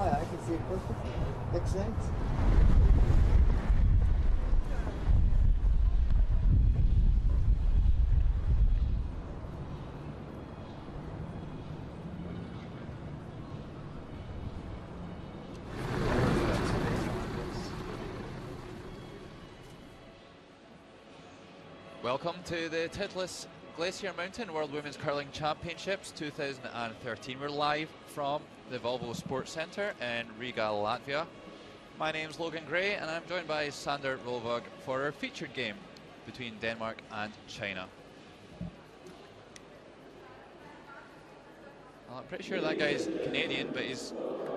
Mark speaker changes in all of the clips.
Speaker 1: yeah, I can see it perfectly. Excellent.
Speaker 2: Welcome to the Titlis Glacier Mountain World Women's Curling Championships 2013. We're live from the Volvo Sports Centre in Riga, Latvia. My name's Logan Gray and I'm joined by Sander Rolvog for our featured game between Denmark and China. Well, I'm pretty sure that guy's Canadian, but he's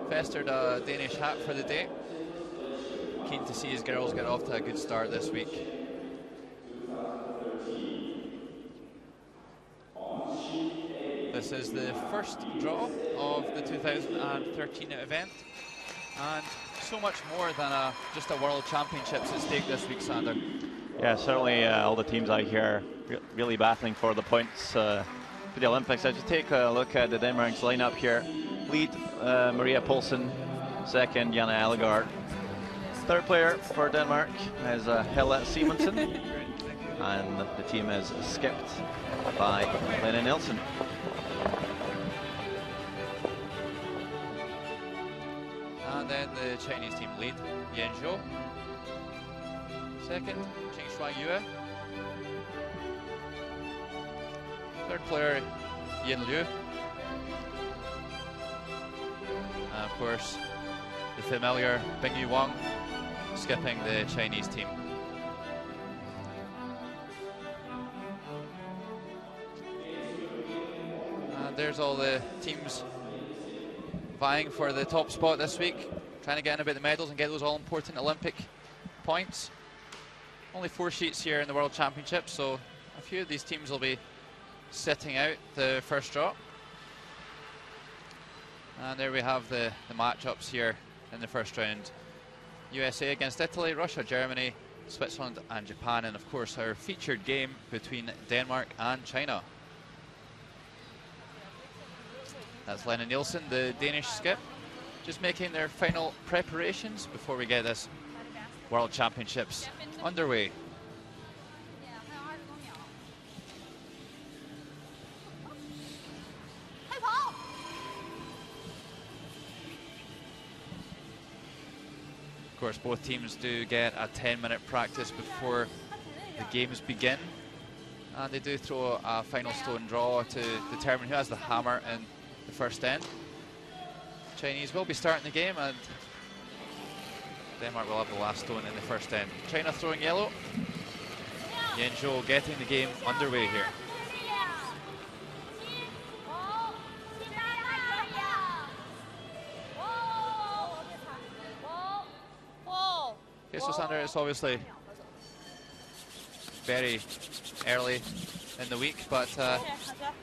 Speaker 2: festered a Danish hat for the day. Keen to see his girls get off to a good start this week. This is the first draw of the 2013 event, and so much more than just a World Championships at stake this week, Sander.
Speaker 3: Yeah, certainly all the teams out here really battling for the points for the Olympics. I just take a look at the Denmark's lineup here. Lead, Maria Poulsen. Second, Janne Ellegaard. Third player for Denmark is Helle Simonsen. And the team is skipped by Lene Nielsen.
Speaker 2: And then the Chinese team lead, Yan Zhou. Second, Ching Shuang Yue. Third player, Yin Liu. And of course, the familiar Bingyu Wang skipping the Chinese team. And there's all the teams vying for the top spot this week, trying to get in a bit of the medals and get those all-important Olympic points. Only 4 sheets here in the World Championships, so a few of these teams will be sitting out the first draw. And there we have the matchups here in the first round. USA against Italy, Russia, Germany, Switzerland and Japan, and of course our featured game between Denmark and China. That's Lene Nielsen, the Danish skip, just making their final preparations before we get this World Championships underway. Of course, both teams do get a 10-minute practice before the games begin, and they do throw a final stone draw to determine who has the hammer in the first end. Chinese will be starting the game and Denmark will have the last stone in the first end. China throwing yellow. Yan Zhou getting the game underway here. Okay, so Sander, it's obviously very early in the week, but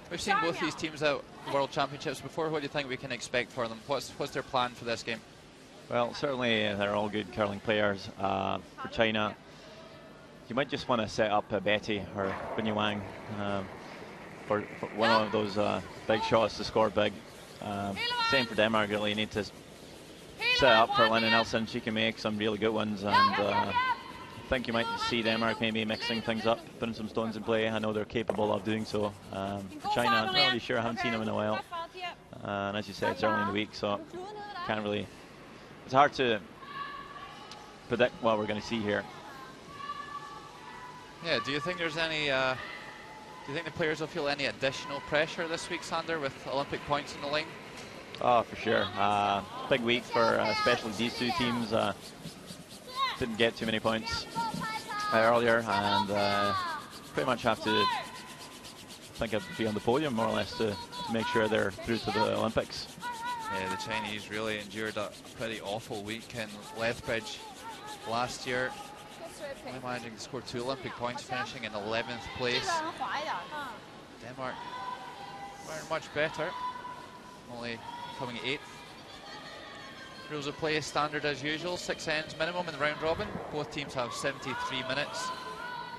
Speaker 2: we've seen both these teams at World Championships before. What do you think we can expect for them? What's their plan for this game?
Speaker 3: Well, certainly they're all good curling players. For China, you might just want to set up Betty or Bingyu Wang for one of those big shots to score big. Same for Denmark, really. You need to set up for Lene Nielsen. She can make some really good ones, and I think you might see Denmark maybe mixing things up, putting some stones in play. I know they're capable of doing so. For China, I'm not really sure. I haven't seen them in a while. And as you said, it's early in the week, so can't really... It's hard to predict what we're going to see here.
Speaker 2: Yeah, do you think there's any... do you think the players will feel any additional pressure this week, Sander, with Olympic points in the line?
Speaker 3: Oh, for sure. Big week for especially these two teams. Didn't get too many points earlier, and pretty much have to think I'd be on the podium more or less to make sure they're through to the Olympics.
Speaker 2: Yeah, the Chinese really endured a pretty awful week in Lethbridge last year. Only managing to score 2 Olympic points, finishing in 11th place. Denmark weren't much better, only coming 8th. Rules of play is standard as usual, 6 ends minimum in the round robin. Both teams have 73 minutes,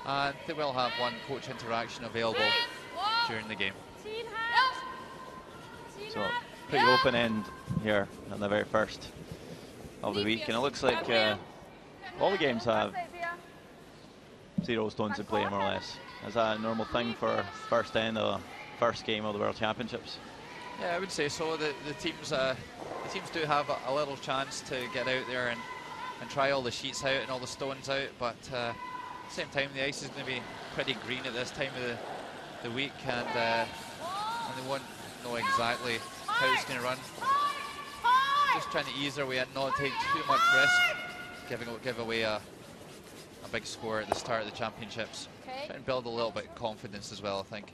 Speaker 2: and they will have 1 coach interaction available during the game.
Speaker 3: So pretty open end here on the very first of the week, and it looks like all the games have 0 stones in play, more or less. Is that a normal thing for first end of the first game of the World Championships?
Speaker 2: Yeah, I would say so. The teams do have a little chance to get out there and try all the sheets out and all the stones out, but at the same time the ice is going to be pretty green at this time of the week, and they won't know exactly how it's going to run. Just trying to ease their way and not take too much risk, give away a big score at the start of the championships. Trying to build a little bit of confidence as well, I think.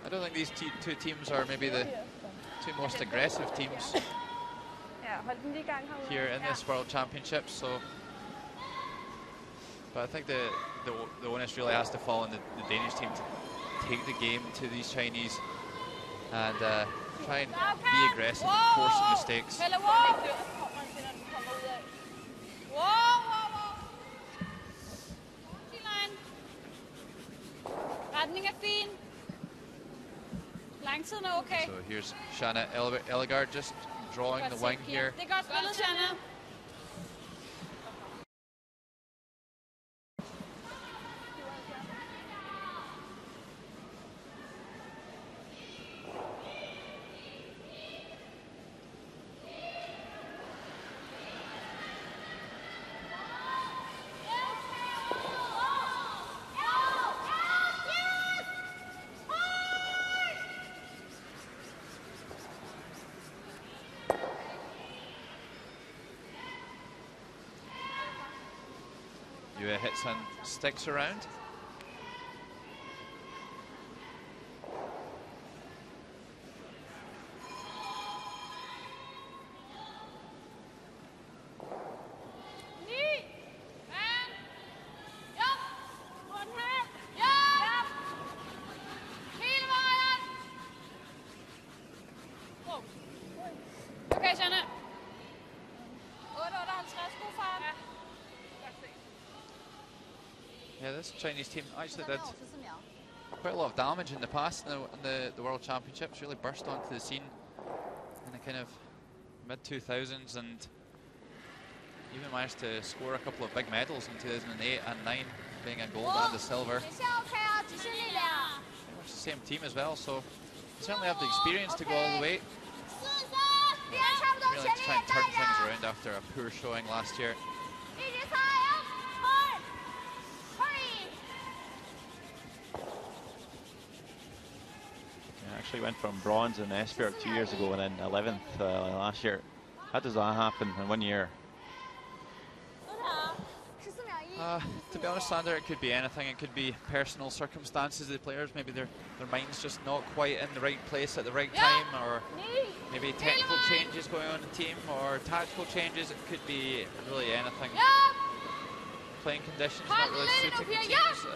Speaker 2: I don't think these two teams are maybe the two most aggressive teams here in this World Championship. So, but I think the onus really has to fall on the Danish team to take the game to these Chinese and try and be aggressive, force some mistakes. So here's Shanna Ellegaard just drawing the wing here. Hits and sticks around. Yeah, this Chinese team actually did quite a lot of damage in the past in the World Championships. Really burst onto the scene in the kind of mid-2000s and even managed to score a couple of big medals in 2008 and 9, being a gold and a silver. Pretty much the same team as well, so they certainly have the experience to go all the way. Really like to try and turn things around after a poor showing last year.
Speaker 3: Actually went from bronze in Esbjerg 2 years ago and then 11th last year. How does that happen in 1 year?
Speaker 2: To be honest, Sander, it could be anything. It could be personal circumstances of the players. Maybe their mind's just not quite in the right place at the right time, or maybe technical changes going on in the team, or tactical changes. It could be really anything. Playing conditions not really suiting the teams.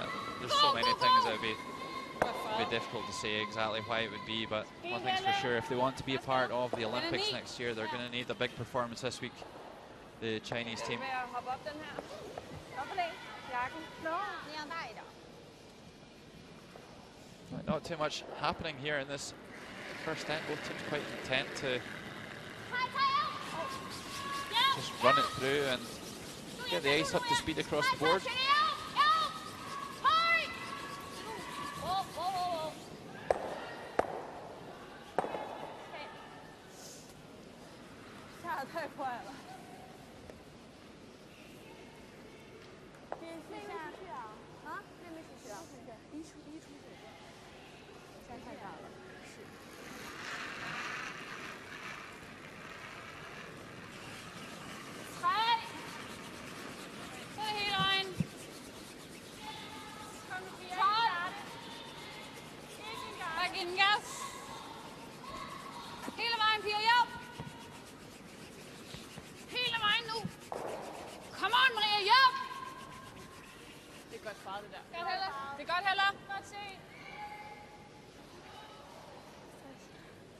Speaker 2: There's so many things that would be difficult to say exactly why it would be, but one thing's for sure, if they want to be a part of the Olympics next year, they're going to need a big performance this week, the Chinese team. Not too much happening here in this first end. Both teams quite content to just run it through and get the ice up to speed across the board.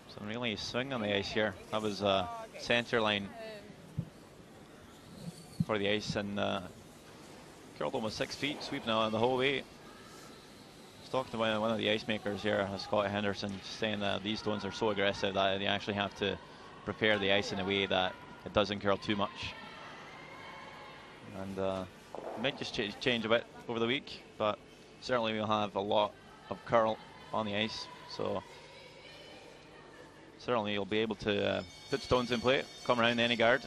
Speaker 3: Some really swing on the ice here. That was center line for the ice, and curled almost 6 feet, sweeping out the whole way. talking to one of the ice makers here, Scott Henderson, saying that these stones are so aggressive that they actually have to prepare the ice in a way that it doesn't curl too much. And it might just change a bit over the week, but certainly we'll have a lot of curl on the ice, so certainly you'll be able to put stones in play, come around any guard.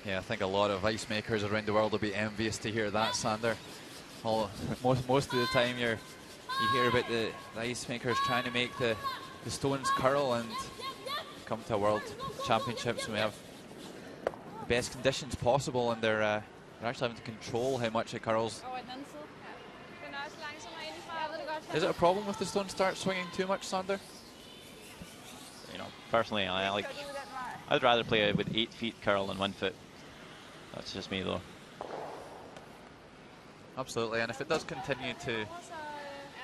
Speaker 2: Yeah, I think a lot of ice makers around the world will be envious to hear that, Sander. Most of the time you hear about the ice makers trying to make the stones curl, and come to a World Championships and we have the best conditions possible, and they're actually having to control how much it curls. Is it a problem if the stones start swinging too much, Sander?
Speaker 3: You know, personally, I'd rather play with 8 feet curl than 1 foot. That's just me, though.
Speaker 2: Absolutely, and if it does continue to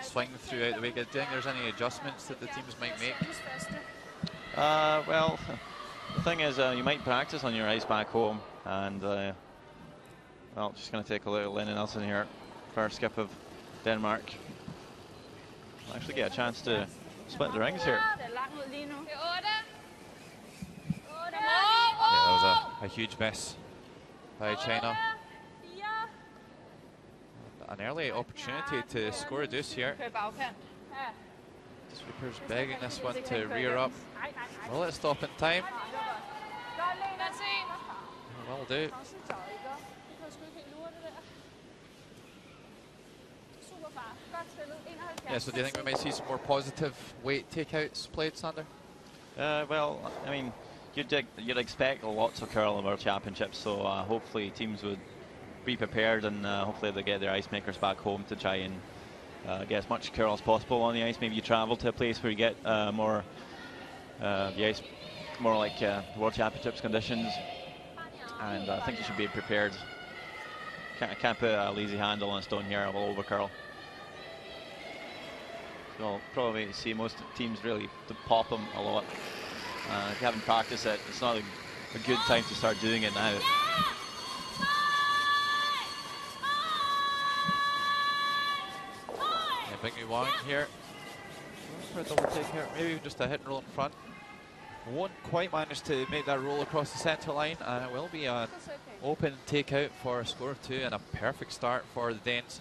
Speaker 2: swing throughout the week, do you think there's any adjustments that the teams might make?
Speaker 3: Well, the thing is, you might practice on your ice back home, and well, just going to take a look at Lennon Nelson here, first skip of Denmark. I'll actually get a chance to split the rings here.
Speaker 2: Yeah, that was a huge miss by China. An early opportunity to score a deuce here. Sweeper's begging this one to rear up. Will it stop in time? Will do. Yeah, so do you think we might see some more positive weight takeouts played, Sander?
Speaker 3: Well, I mean, you'd expect lots of curl in World Championships, so hopefully teams would be prepared, and hopefully they get their ice makers back home to try and get as much curl as possible on the ice. Maybe you travel to a place where you get more the ice, more like World Championships conditions, and I think you should be prepared. Can't put a lazy handle on a stone here, it will over curl. So I'll probably see most teams really to pop them a lot. If you haven't practiced it, it's not a good time to start doing it now.
Speaker 2: Yeah, Big New Wang here. For a double take here, maybe just a hit and roll in front. Won't quite manage to make that roll across the centre line, and it will be an open takeout for a score of 2 and a perfect start for the Danes.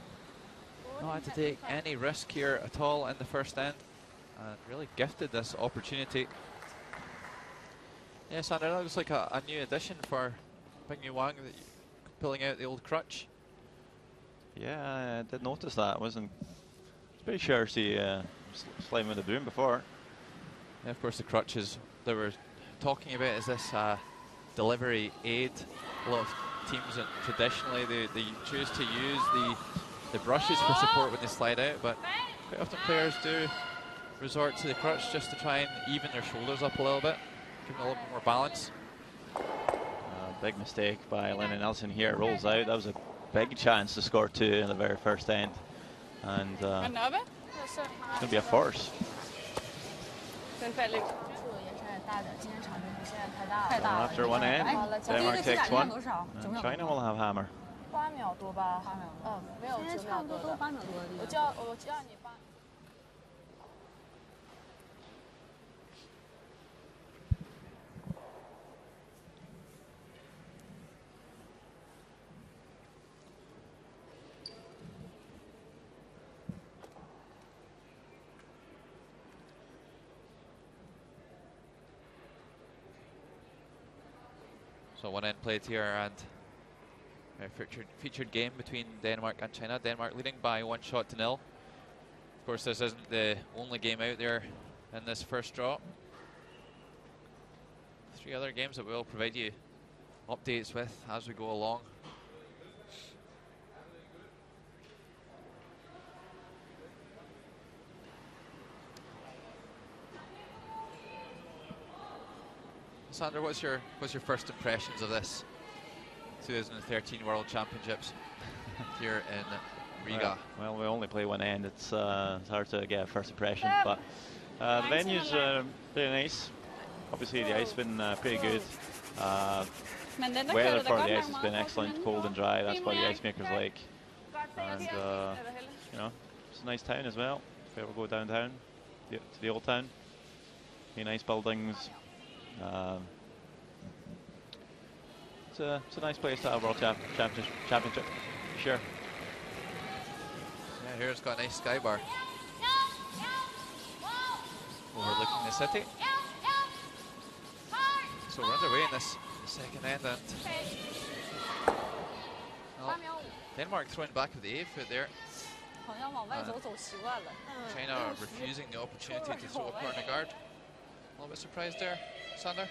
Speaker 2: Not had to take any risk here at all in the first end, and really gifted this opportunity. Yeah, Sander, that looks like a new addition for Big New Wang, pulling out the old crutch.
Speaker 3: Yeah, I did notice that. I was pretty sure she sliding with the broom before.
Speaker 2: Yeah, of course, the crutches they were talking about is this delivery aid. A lot of teams traditionally they choose to use the brushes for support when they slide out, but quite often players do resort to the crutch just to try and even their shoulders up a little bit, give them a little bit more balance.
Speaker 3: Big mistake by Lennon Nelson here, rolls out. That was a big chance to score 2 in the very first end, and it's going to be a force. After one end, Denmark takes one, and China will have hammer.
Speaker 4: 8秒多吧，没有9秒多的。我叫你8。
Speaker 2: So one end played here, and a featured game between Denmark and China. Denmark leading by 1-0. Of course, this isn't the only game out there in this first draw. 3 other games that we'll provide you updates with as we go along. Sander, what's your first impressions of this 2013 World Championships here in Riga?
Speaker 3: Well, we only play one end. It's hard to get a first impression, but the venue's pretty nice. Obviously, the ice has been pretty good. Weather for the ice has been excellent, cold and dry. That's what the ice makers like. And you know, It's a nice town as well. If we ever go downtown to the old town, really nice buildings. It's a nice place to have World Championship. Sure.
Speaker 2: Yeah, here it's got a nice sky bar overlooking the city. So we're underway in this second end, and well, Denmark throwing back with the A foot there. China are refusing the opportunity to throw a corner guard. A little bit surprised there, Sander?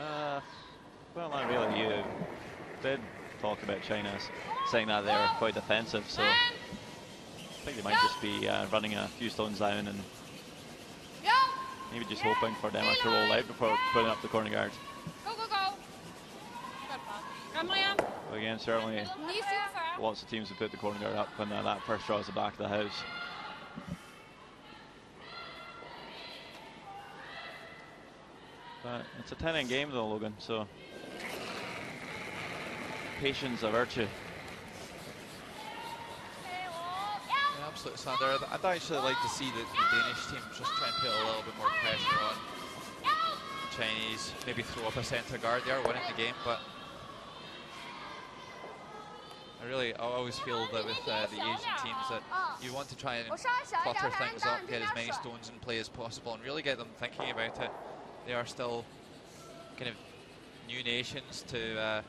Speaker 3: Well, not really. You did talk about China saying that they were quite defensive, so I think they might just be running a few stones down and maybe just hoping for Denmark to roll out before putting up the corner guard. But again, certainly lots of teams have put the corner guard up when that first draw is the back of the house. But it's a 10-end game though, Logan, so patience a virtue.
Speaker 2: Yeah, absolutely, Sander. I'd actually like to see the Danish team just try and put a little bit more pressure on the Chinese, maybe throw up a centre guard there, winning the game, but I always feel that with the Asian teams that you want to try and clutter things up, get as many stones in play as possible, and really get them thinking about it. They are still kind of new nations to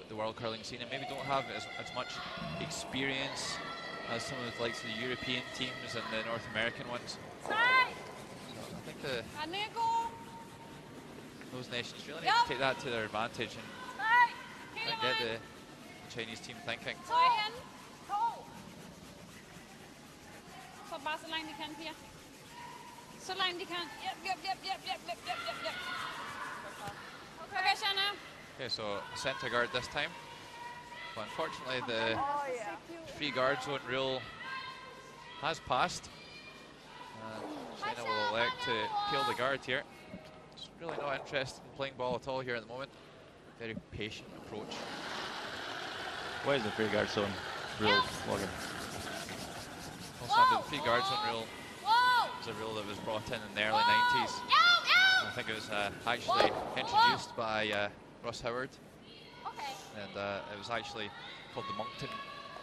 Speaker 2: the world curling scene, and maybe don't have as much experience as some of the likes of the European teams and the North American ones. So I think those nations really need to take that to their advantage and get the Chinese team thinking. Okay, so centre guard this time. But unfortunately, the free guard zone rule has passed. China will elect to peel the guard here. It's really not interested in playing ball at all here at the moment. Very patient approach.
Speaker 3: What is the free guard zone rule, Logan?
Speaker 2: Also, the free guard zone rule is a rule that was brought in the early 90s. I think it was actually introduced by Russ Howard, and it was actually called the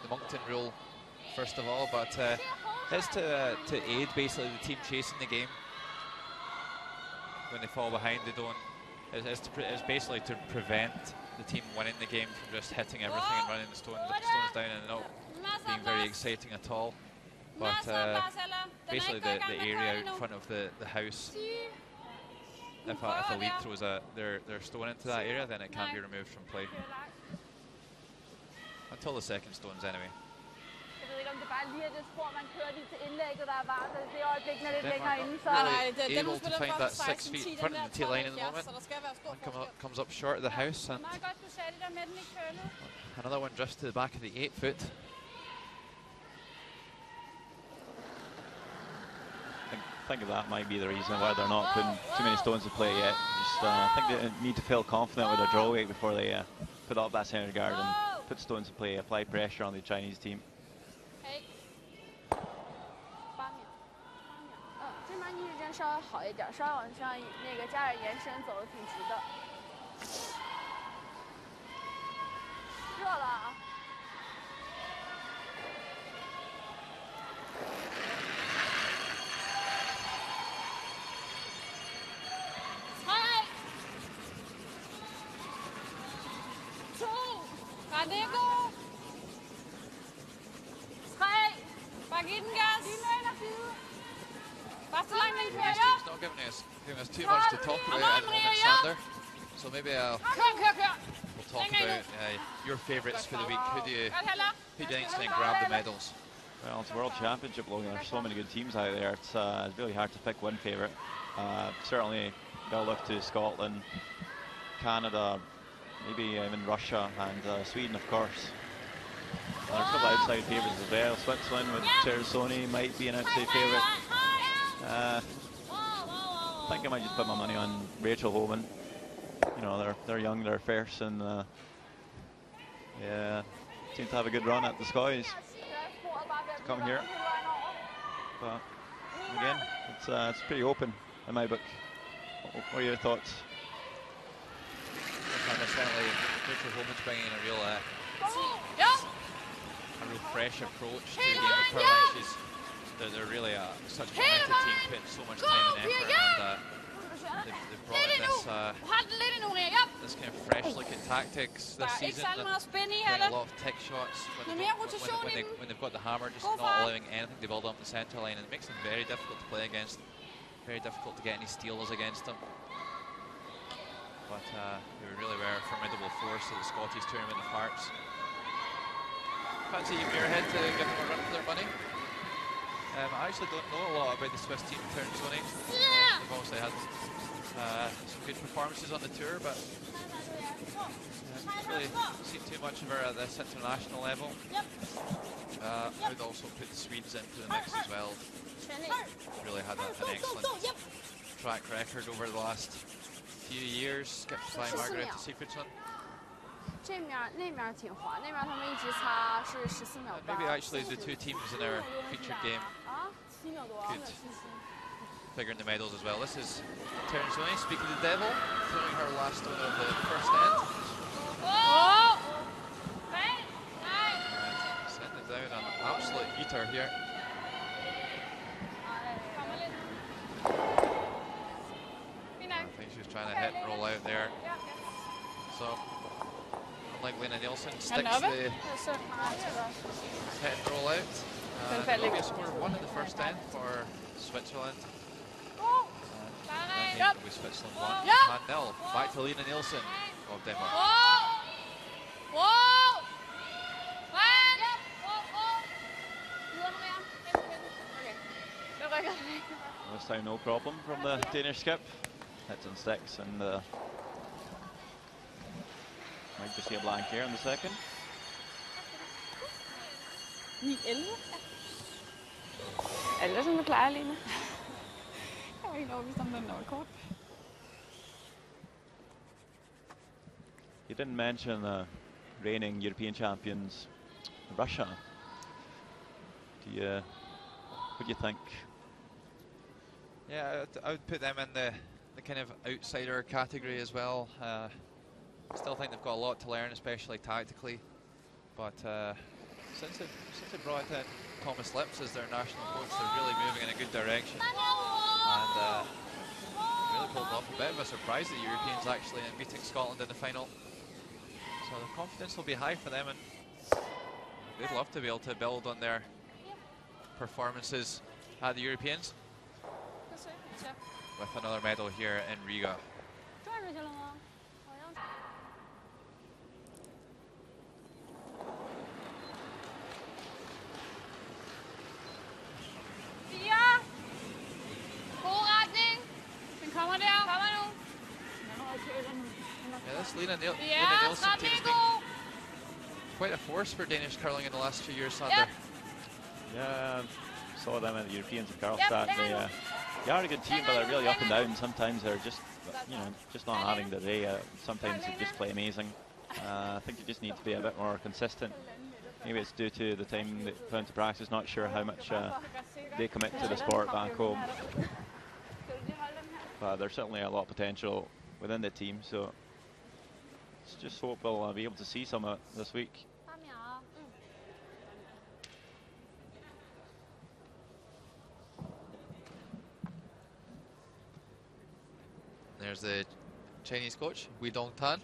Speaker 2: Moncton rule first of all, but it's to aid basically the team chasing the game when they fall behind. They don't. It's basically to prevent the team winning the game from just hitting everything and running the stones down and not being very exciting at all. But basically the area out in front of the house, if a lead throws their stone into that area, then it can be removed from play. Until the second stones anyway. Really able to find that 6 feet in front of the tee line at the moment. One comes up short of the house, and another one drifts to the back of the 8 foot.
Speaker 3: I think that might be the reason why they're not putting too many stones to play yet. Just, I think they need to feel confident with their draw weight before they put up that centre guard and put stones to play, apply pressure on the Chinese team.
Speaker 2: Not giving us too much to talk about at the moment, Sander. So maybe we'll talk about your favourites for the week. Who do you think's going to grab the medals?
Speaker 3: Well, it's a World Championship, Logan. There's so many good teams out there. It's really hard to pick one favourite. Certainly, they'll look to Scotland, Canada, maybe even Russia and Sweden, of course. There's a couple outside favourites as well. Switzerland with Terzoni might be an outside favourite. I think I might just put my money on Rachel Homan. You know, they're young, they're fierce, and yeah, seem to have a good run at the skies. To come here. But again, it's pretty open in my book. What are your thoughts?
Speaker 2: Certainly, Rachel Holman's bringing a real fresh approach to the game of curling. They're really such a committed team, putting so much time and effort, and they've brought in this kind of fresh-looking tactics this season. Playing a lot of tick shots when they've got the hammer, just not allowing anything to build up the centre line, and it makes them very difficult to play against. Very difficult to get any steals against them. But they really were a formidable force at the Scottish Tournament of Hearts. Fancy Muirhead to give them a run for their money. I actually don't know a lot about the Swiss team in terms of they've obviously had some good performances on the tour, but haven't really seen too much of her at this international level. I would also put the Swedes into the mix as well. Really had an excellent track record over the last few years, skipped by Margareta Sigfridsson. Maybe actually the two teams in our featured game could figure in the medals as well. This is Terzoni speaking to the devil, throwing her last one of the first end. And send it down, an absolute eater here. I think she was trying to hit and roll out there. So, unlike Lena Nielsen, sticks the hit and roll out. There will be a score of 1 in the first end for Switzerland. And then with Switzerland 1, Japan 0. Back to Lena Nielsen of Denmark.
Speaker 3: This time no problem from the Danish skip. Hits and sticks, and might just see a blank here in the second.
Speaker 4: 9-11. Er det som det plejer, Lena? Jeg var ikke overbevist om den kort.
Speaker 3: You didn't mention reigning European champions, Russia. What do you think?
Speaker 2: Yeah, I would put them in the kind of outsider category as well. Still think they've got a lot to learn, especially tactically. But since they brought in Thomas Lips as their national coach, they're really moving in a good direction. And really pulled off a bit of a surprise, the Europeans actually, in beating Scotland in the final. So the confidence will be high for them, and they'd love to be able to build on their performances at the Europeans with another medal here in Riga. Yeah, this Lena Nielsen team has been quite a force for Danish curling in the last 2 years, Sander.
Speaker 3: Yeah, saw them at the Europeans in Karlstad. They are a good team, but they're really up and down. Sometimes they're just, just not having the day. Sometimes they just play amazing. I think you just need to be a bit more consistent. Maybe it's due to the time they put into practice. Not sure how much they commit to the sport back home. But there's certainly a lot of potential within the team. So let's just hope we'll be able to see some of it this week.
Speaker 2: There's the Chinese coach, Wei Dong-tan.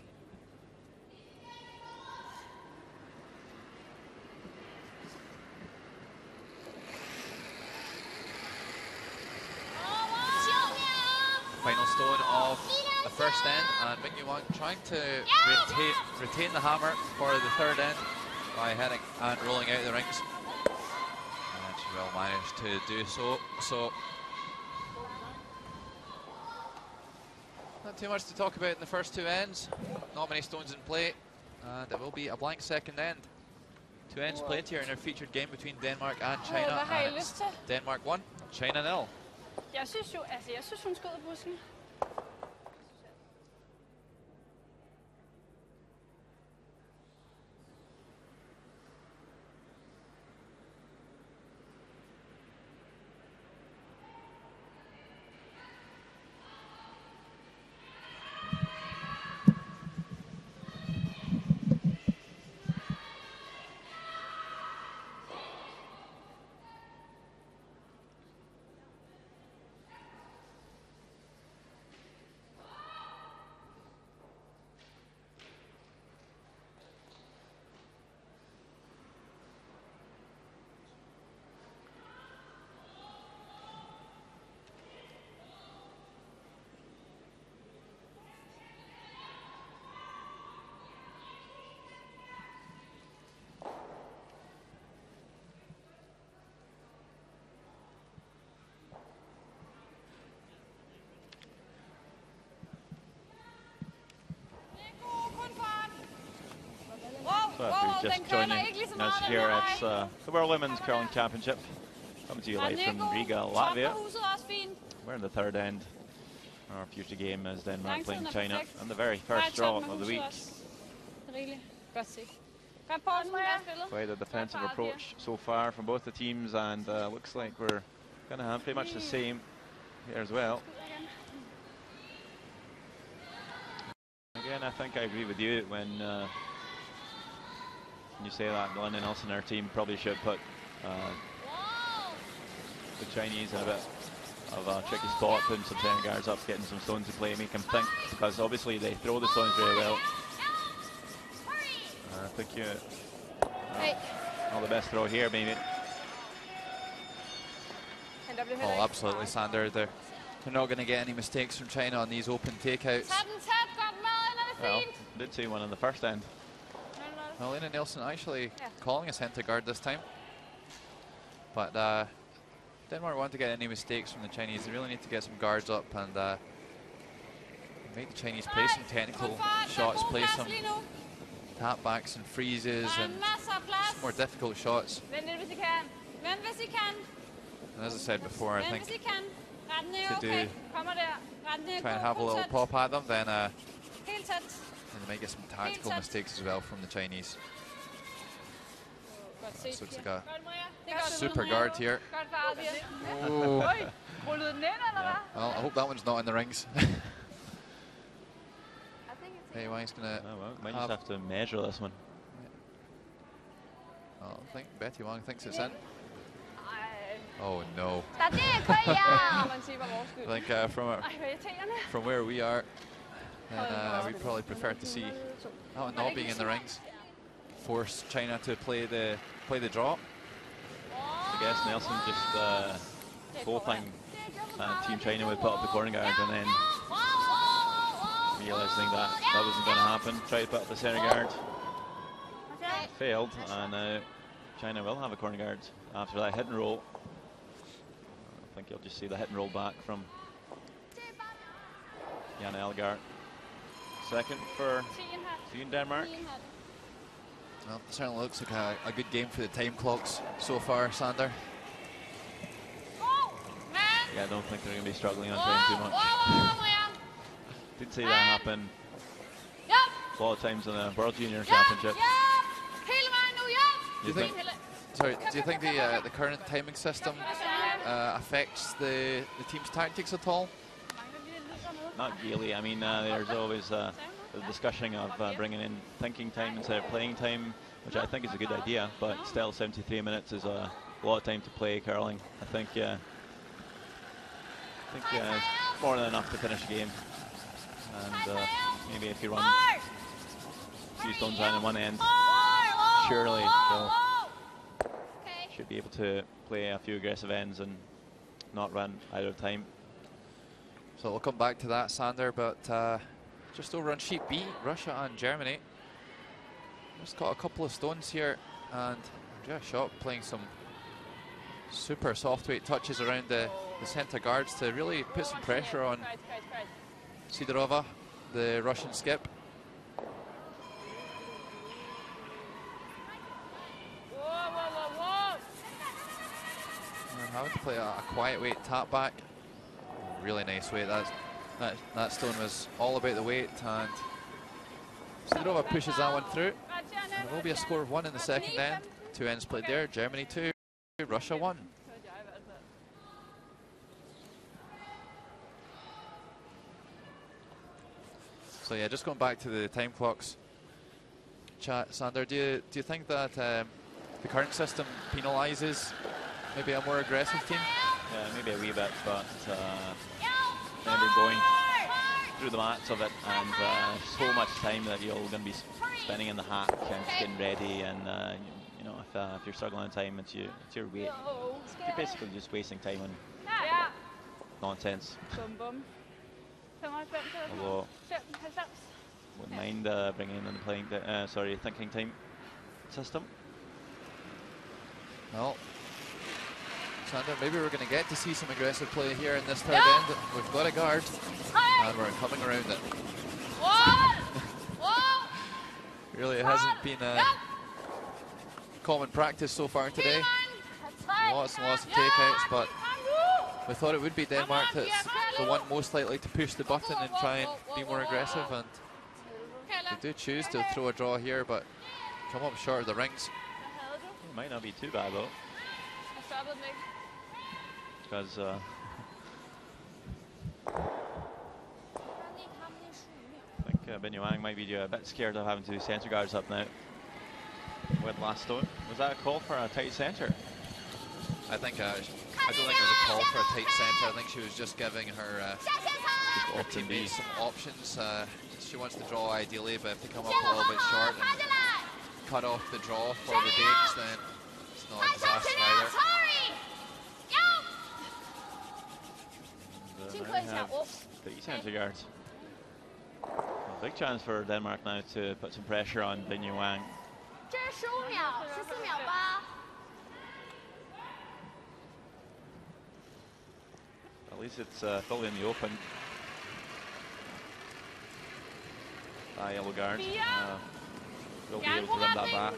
Speaker 2: Final stone of the first end, and Ming Yuan trying to retain the hammer for the third end by heading and rolling out the rings. And she will manage to do so. Not too much to talk about in the first two ends. Not many stones in play, and it will be a blank second end. 2 ends played here in our featured game between Denmark and China. And it's Denmark 1, China 0.
Speaker 4: Jeg synes hun skød busken.
Speaker 3: just joining us here, it's the World Women's Curling Championship. Coming to you live from Riga, Latvia. We're in the third end. Our future game is Denmark playing China, and the very first draw of the week. Quite a defensive approach so far from both the teams, and looks like we're going to have pretty much the same here as well. Again, I think I agree with you when you say that Glenn and Nelson, our team, probably should put the Chinese in a bit of a tricky spot, putting some 10 guards up, getting some stones to play, make them think, because obviously they throw the stones very well. I think you all the best throw here, maybe.
Speaker 2: Oh, absolutely, Sander. They're not going to get any mistakes from China on these open takeouts.
Speaker 3: Well, did see one in the first end.
Speaker 2: Well, Lena Nielsen actually calling a centre guard this time. But Denmark want to get any mistakes from the Chinese. They really need to get some guards up and make the Chinese play some technical shots, play some tap backs and freezes and some more difficult shots. And as I said before, I think to try and have a little pop at them, then and they might get some tactical mistakes as well from the Chinese. So it's like a super guard here. Oh. Well, I hope that one's not in the rings. Hey, Wang's gonna.
Speaker 3: Oh, well, might just have to measure this one.
Speaker 2: I think Betty Wang thinks it's in. Oh no. I think from where we are, then we probably prefer to see that one not being in the rings. Force China to play the draw.
Speaker 3: I guess Nelson just hoping Team China would put up the corner guard, and then realizing that wasn't going to happen, tried to put up the center guard. Failed, and China will have a corner guard after that hit and roll. I think you'll just see the hit and roll back from Jan Elgar. Second for Team Denmark.
Speaker 2: Well, it certainly looks like a good game for the time clocks so far, Sander.
Speaker 3: Yeah, I don't think they're going to be struggling on time too much. Did see that happen a lot of times in the World Junior Championships.
Speaker 2: Do you think the current timing system affects the team's tactics at all?
Speaker 3: Not really. I mean, there's always the discussion of bringing in thinking time instead of playing time, which I think is a good idea, but still 73 minutes is a lot of time to play curling. I think it's more than enough to finish a game. And maybe if you run a few stones down in one end, surely they'll should be able to play a few aggressive ends and not run out of time.
Speaker 2: So we'll come back to that, Sander, but just over on sheet B, Russia and Germany. Just got a couple of stones here, and Andrea Schock playing some super soft weight touches around the centre guards to really put some pressure on Sidorova, the Russian skip. And having to play a quiet weight tap back. Really nice weight. That stone was all about the weight, and Sidorova pushes that one through. And there will be a score of 1 in the second end. 2 ends played there. Germany 2, Russia 1. So yeah, just going back to the time clocks chat, Sander, do you think that the current system penalises maybe a more aggressive team?
Speaker 3: Yeah, maybe a wee bit, but remember going through the mats of it, and so much time that you're going to be spending in the hack and just getting ready, and you know, if you're struggling on time, it's your weight. You're basically just wasting time on nonsense. Although wouldn't mind bringing in the thinking time system.
Speaker 2: Well, Sander, maybe we're going to get to see some aggressive play here in this third end. We've got a guard, and we're coming around it. Really, it hasn't been common practice so far today. Lots and lots of takeouts, but we thought it would be Denmark that's the one most likely to push the button and try and be more aggressive, and they do choose to throw a draw here, but come up short of the rings.
Speaker 3: It might not be too bad though, because I think Bin Yuang might be a bit scared of having two centre guards up now with last stone. Was that a call for a tight centre?
Speaker 2: I don't think it was a call for a tight centre. I think she was just giving her teammates some options. She wants to draw ideally, but if they come up a little bit short and cut off the draw for the Danes, then it's not a disaster either.
Speaker 3: And, now we have 3 centre guards. A big chance for Denmark now to put some pressure on Bin Yuang. At least it's fully in the open. Yellow guard. They'll be able to win that back.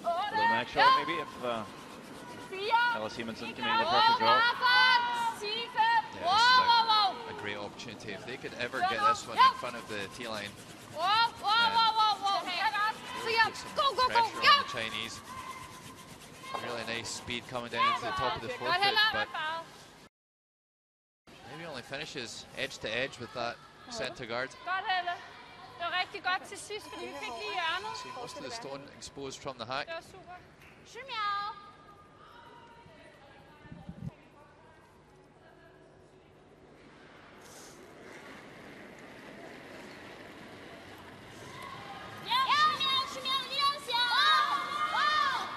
Speaker 3: For the next shot, maybe, if Ella Simonsen can make the perfect draw.
Speaker 2: Yeah, this is a great opportunity. If they could ever get this one in front of the T-line, put some pressure on the Chinese. Really nice speed coming down into the top of the forefoot, but maybe only finishes edge to edge with that centre guard. See most of the stone exposed from the hack.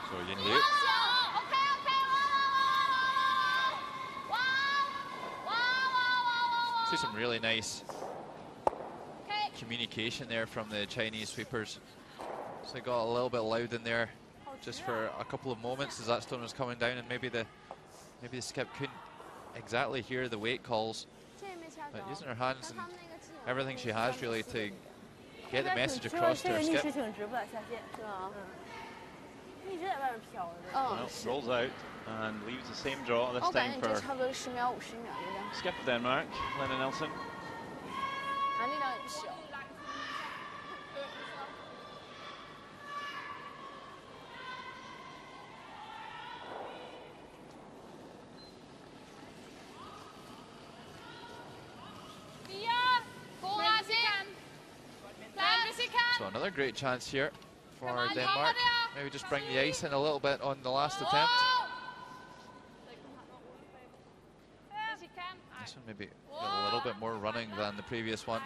Speaker 2: So Yin Liu. See some really nice communication there from the Chinese sweepers. So they got a little bit loud in there just for a couple of moments as that stone was coming down, and maybe the skip couldn't exactly hear the weight calls, but using her hands and everything she has really to get the message across to her skip.
Speaker 3: Well, rolls out and leaves the same draw this time for skip of Denmark, Lena Nelson.
Speaker 2: So another great chance here for Denmark. Maybe just bring the ice in a little bit on the last attempt. This one maybe a little bit more running than the previous one.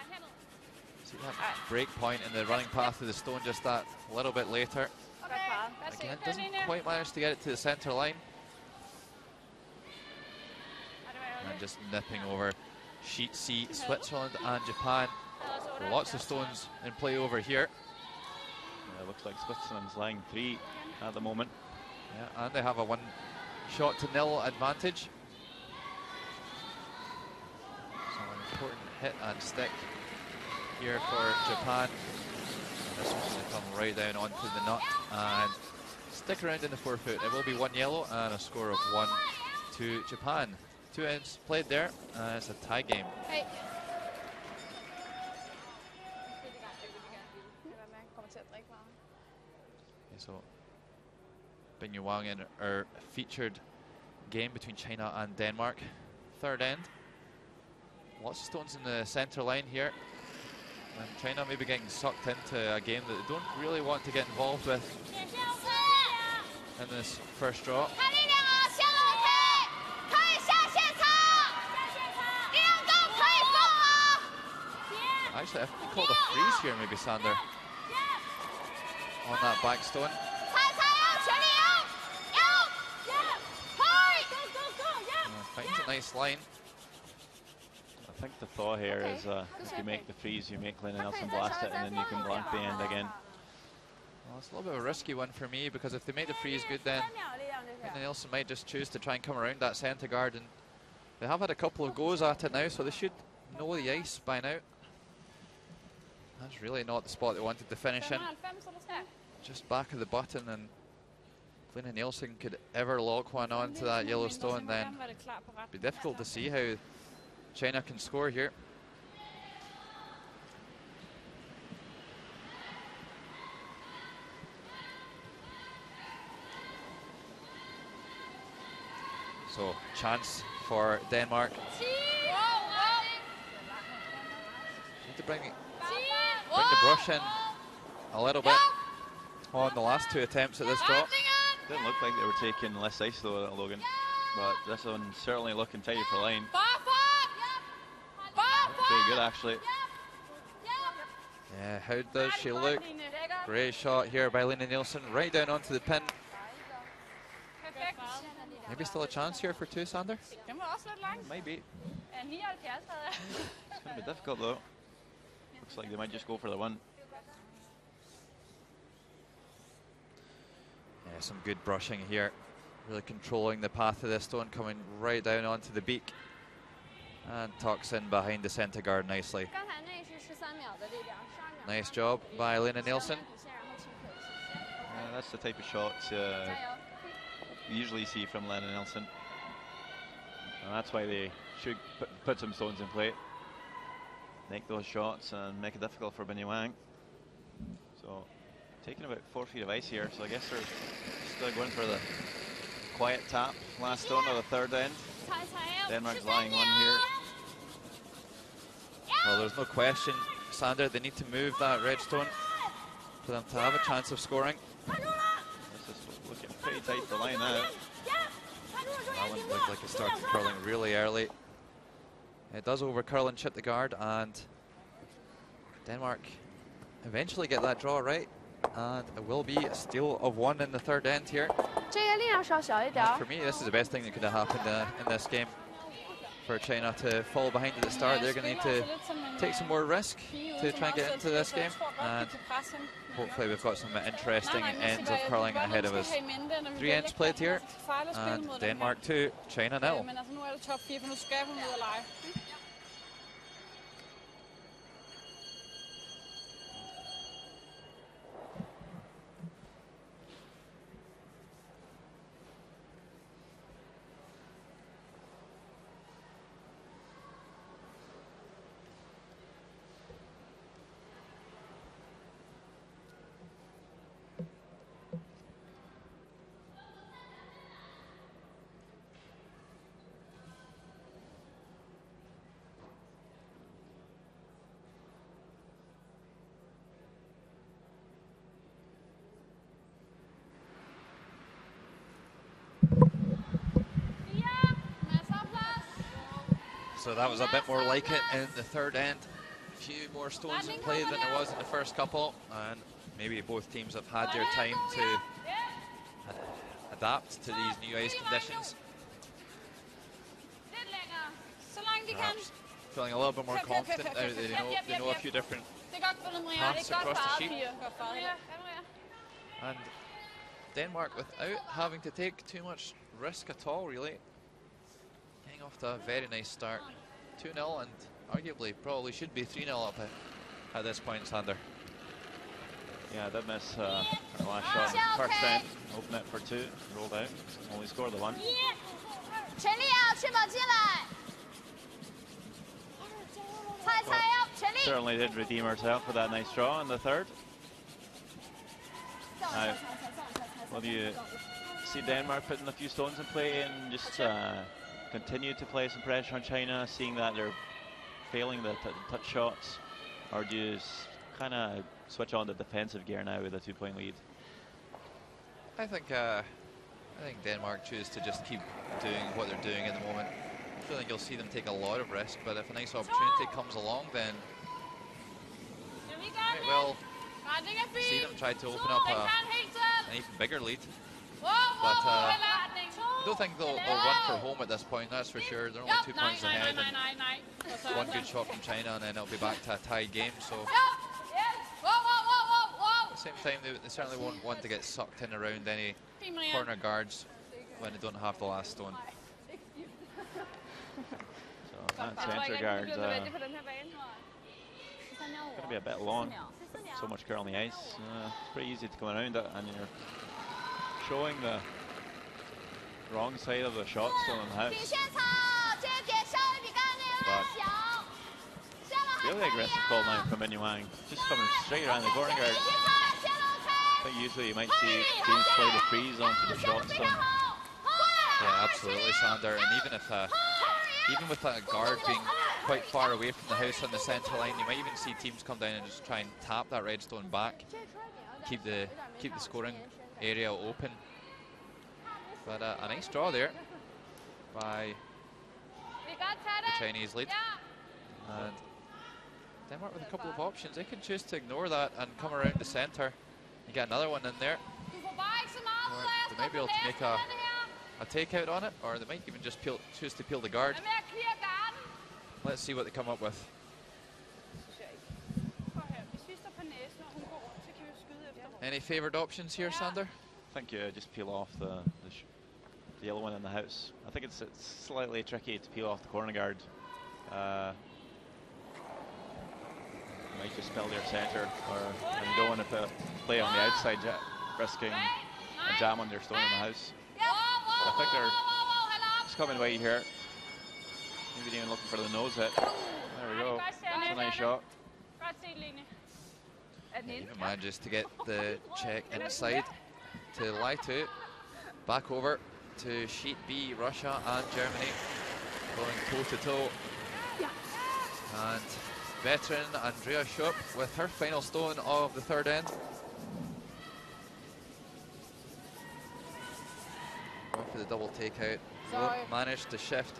Speaker 2: See that break point in the running path of the stone just that little bit later. Again, doesn't quite manage to get it to the centre line. And just nipping over Sheet C, Switzerland and Japan. Lots of stones in play over here.
Speaker 3: Yeah, looks like Switzerland's lying 3 at the moment.
Speaker 2: Yeah, and they have a 1-0 advantage. So an important hit and stick here for Japan. And this one's going to come right down onto the nut and stick around in the forefoot. It will be 1 yellow and a score of 1 to Japan. 2 ends played there, and it's a tie game.
Speaker 4: Hey.
Speaker 2: So Bin Yuang in our featured game between China and Denmark. Third end. Lots of stones in the centre line here. And China maybe getting sucked into a game that they don't really want to get involved with in this first draw. Actually, I think he called a freeze here, maybe, Sander, on that back stone. Finds a nice line.
Speaker 3: I think the thought here is if you make the freeze, you make Lena Nelson blast it, and then you can blank the end again.
Speaker 2: Well, it's a little bit of a risky one for me, because if they make the freeze good, then Lena Nelson might just choose to try and come around that centre guard, and they have had a couple of goes at it now, so they should know the ice by now. That's really not the spot they wanted to finish in. Just back of the button, and If Lena Nielsen could ever lock one onto that yellow stone, then it'd be difficult to see how China can score here. So, chance for Denmark. Need to bring the brush in a little bit on the last two attempts at this drop.
Speaker 3: Didn't look like they were taking less ice though, Logan, but this one's certainly looking tighter for line. Pretty good actually.
Speaker 2: Yeah, how does she look? Great shot here by Lena Nielsen, right down onto the pin. Maybe still a chance here for two, Sander?
Speaker 3: Maybe. It's going to be difficult though. Looks like they might just go for the one.
Speaker 2: Yeah, some good brushing here. Really controlling the path of this stone, coming right down onto the beak. And tucks in behind the centre guard nicely. Nice job by Lena Nielsen.
Speaker 3: Yeah, that's the type of shots you usually see from Lena Nielsen. And that's why they should put some stones in play. Make those shots and make it difficult for Binnie Wang. So, taking about 4 feet of ice here, so I guess they're still going for the quiet tap. Last stone of the third end. Denmark's lying one here.
Speaker 2: Well, there's no question, Sander, they need to move that red stone for them to have a chance of scoring.
Speaker 3: This is looking pretty tight for line now.
Speaker 2: That one looked like it started curling really early. It does over curl and chip the guard, and Denmark eventually get that draw right, and it will be a steal of one in the third end here. And for me, this is the best thing that could have happened in this game. For China to fall behind at the start, they're going to need to take some more risk to try and get into this game, and hopefully we've got some interesting ends of curling ahead of us. 3 ends played here, and Denmark 2, China 0. So that was a bit more like it in the third end. A few more stones in play than there was in the first couple, and maybe both teams have had their time to adapt to these new ice conditions. Perhaps feeling a little bit more confident now that they know a few different paths across the sheet. And Denmark, without having to take too much risk at all, really, getting off to a very nice start. 2-0, and arguably probably should be 3-0 up at this point, Sander.
Speaker 3: Yeah, did miss her last shot in the first end. Open it for 2, rolled out, only scored the 1. Certainly did redeem herself with that nice draw in the third. Now, will you see Denmark putting a few stones in play and just continue to play some pressure on China, seeing that they're failing the touch shots, or do you kind of switch on the defensive gear now with a 2-point lead?
Speaker 2: I think Denmark choose to just keep doing what they're doing at the moment. I don't think you'll see them take a lot of risk, but if a nice opportunity comes along, then it will see them try to open up an even bigger lead. But I don't think they'll run for home at this point, that's for sure. They're only 2 points ahead, and one good shot from China, and then it'll be back to a tied game. So at the same time, they certainly won't want to get sucked in around any corner guards when they don't have the last stone.
Speaker 3: So that centre guard going to be a bit long. So much curl on the ice. It's pretty easy to come around it, and you're showing the wrong side of the shot still in the house. But really aggressive call now from Min Wang, just coming straight around the corner guard. I think usually you might see teams play the freeze onto the shot stone.
Speaker 2: Yeah, absolutely, Sander. And even with that guard being quite far away from the house on the centre line, you might even see teams come down and just try and tap that red stone back, keep the scoring area open. But a nice draw there by the Chinese lead. And Denmark with a couple of options. They can choose to ignore that and come around the centre and get another one in there. Or they might be able to make a takeout on it, or they might even just choose to peel the guard. Let's see what they come up with. Any favoured options here, Sander?
Speaker 3: I think you just peel off the yellow one in the house. I think it's slightly tricky to peel off the corner guard. Might just spell their centre, and you don't want to play on the outside, risking a jam on their stone in the house. But I think they're just coming away here. Maybe even looking for the nose hit. There we go. That's a nice shot.
Speaker 2: Even manages to get the check inside to Lativa. Back over to sheet B, Russia and Germany going toe to toe. And veteran Andrea Schupp with her final stone of the third end. Going for the double takeout. Won't manage to shift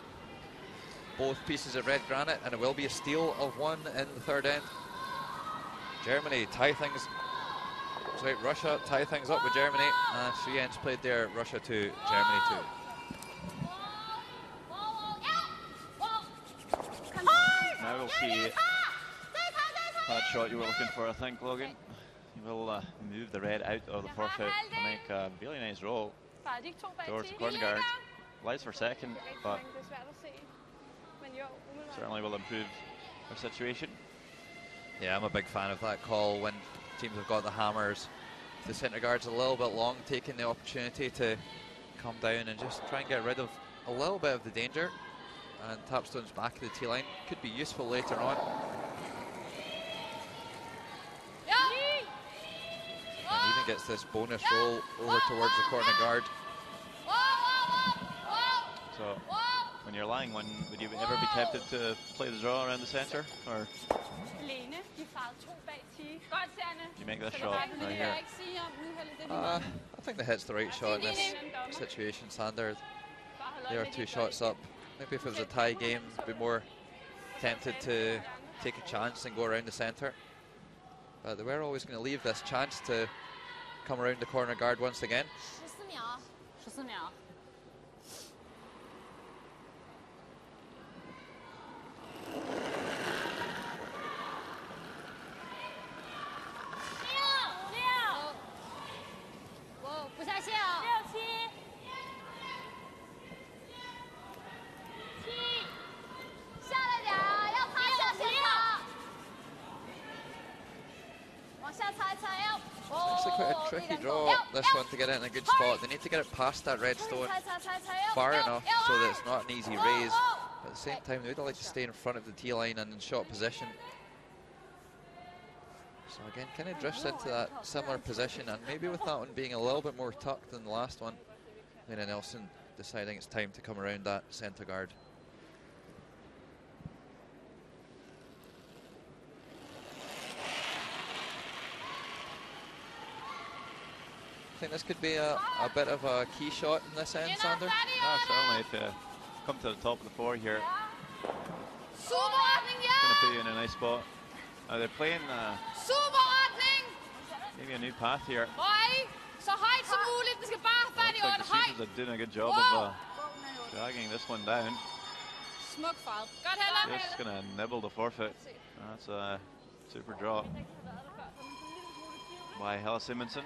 Speaker 2: both pieces of red granite, and it will be a steal of one in the third end. Germany tie things. Sorry, Russia tie things up with Germany, and 3 ends played there. Russia 2, Germany 2.
Speaker 3: Now we'll see that shot you were looking for, I think, Logan. You will move the red out of the forfeit to make a really nice roll towards the corner guard. Lies for second, but certainly will improve our situation.
Speaker 2: Yeah, I'm a big fan of that call when teams have got the hammers. The centre guard's a little bit long, taking the opportunity to come down and just try and get rid of a little bit of the danger. And Tapstone's back of the tee line could be useful later on. And even gets this bonus roll over towards the corner guard.
Speaker 3: So, when you're lying one, would you ever be tempted to play the draw around the centre, or you make this shot right here?
Speaker 2: I think the hit's the right shot in this situation, Sander. They are 2 shots up. Maybe if it was a tie game, I'd be more tempted to take a chance and go around the centre. But they were always going to leave this chance to come around the corner guard once again.
Speaker 4: 14秒。不下线啊！6、7、7，下来点啊，要趴下线趴，往下踩踩要。
Speaker 2: It's actually quite a tricky draw, this one, to get it in a good spot. They need to get it past that red stone far enough so that it's not an easy raise. But at the same time, they would like to stay in front of the tee line and in shot position. So again, kind of drifts into that similar position, and maybe with that one being a little bit more tucked than the last one, Lena Nelson deciding it's time to come around that centre guard. I think this could be a bit of a key shot in this end, Sander.
Speaker 3: Yeah, certainly. If you come to the top of the 4 here, it's going to put you in a nice spot. They're playing maybe a new path here. Looks like the Seekers are doing a good job of dragging this one down. Just going to nibble the forfeit. That's a super draw by Hella Simonsen.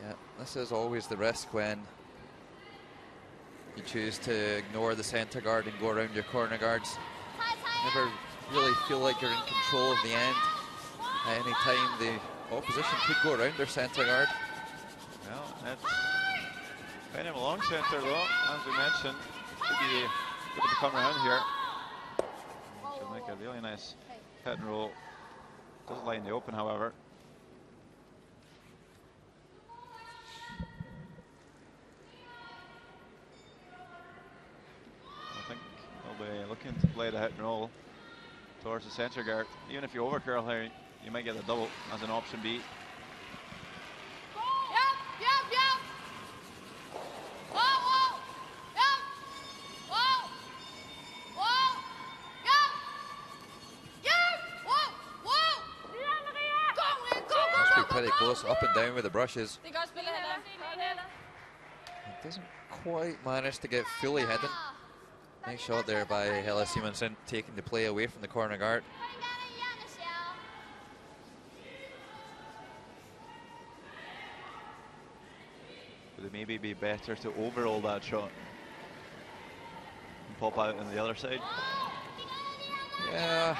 Speaker 2: Yeah, this is always the risk when you choose to ignore the centre guard and go around your corner guards. Never really feel like you're in control of the end. At any time, the opposition could go around their centre guard.
Speaker 3: Well, that's kind of a long centre though, as we mentioned. Should be able to come around here. Should make a really nice hit and roll. Doesn't lie in the open, however. I think they'll be looking to play the hit and roll towards the centre guard. Even if you overcurl here, you might get a double as an option B.
Speaker 2: Pretty close, up and down with the brushes. It doesn't quite manage to get fully hidden. Nice shot there by Helle Simonsen, taking the play away from the corner guard.
Speaker 3: Would it maybe be better to overroll that shot and pop out on the other side?
Speaker 2: Yeah,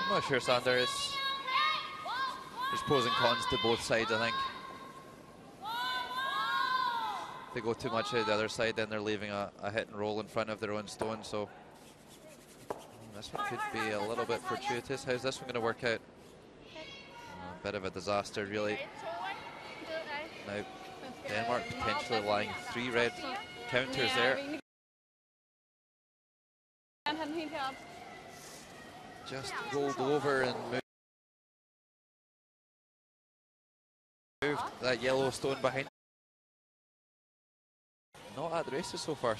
Speaker 2: I'm not sure, Sander. There's pros and cons to both sides, I think. If they go too much out the other side, then they're leaving a hit and roll in front of their own stone. So this one could be a little bit fortuitous. How's this one going to work out? A bit of a disaster, really. Now, Denmark potentially lying 3 red counters there. Just rolled over and moved that yellow stone behind. Not at the races so far.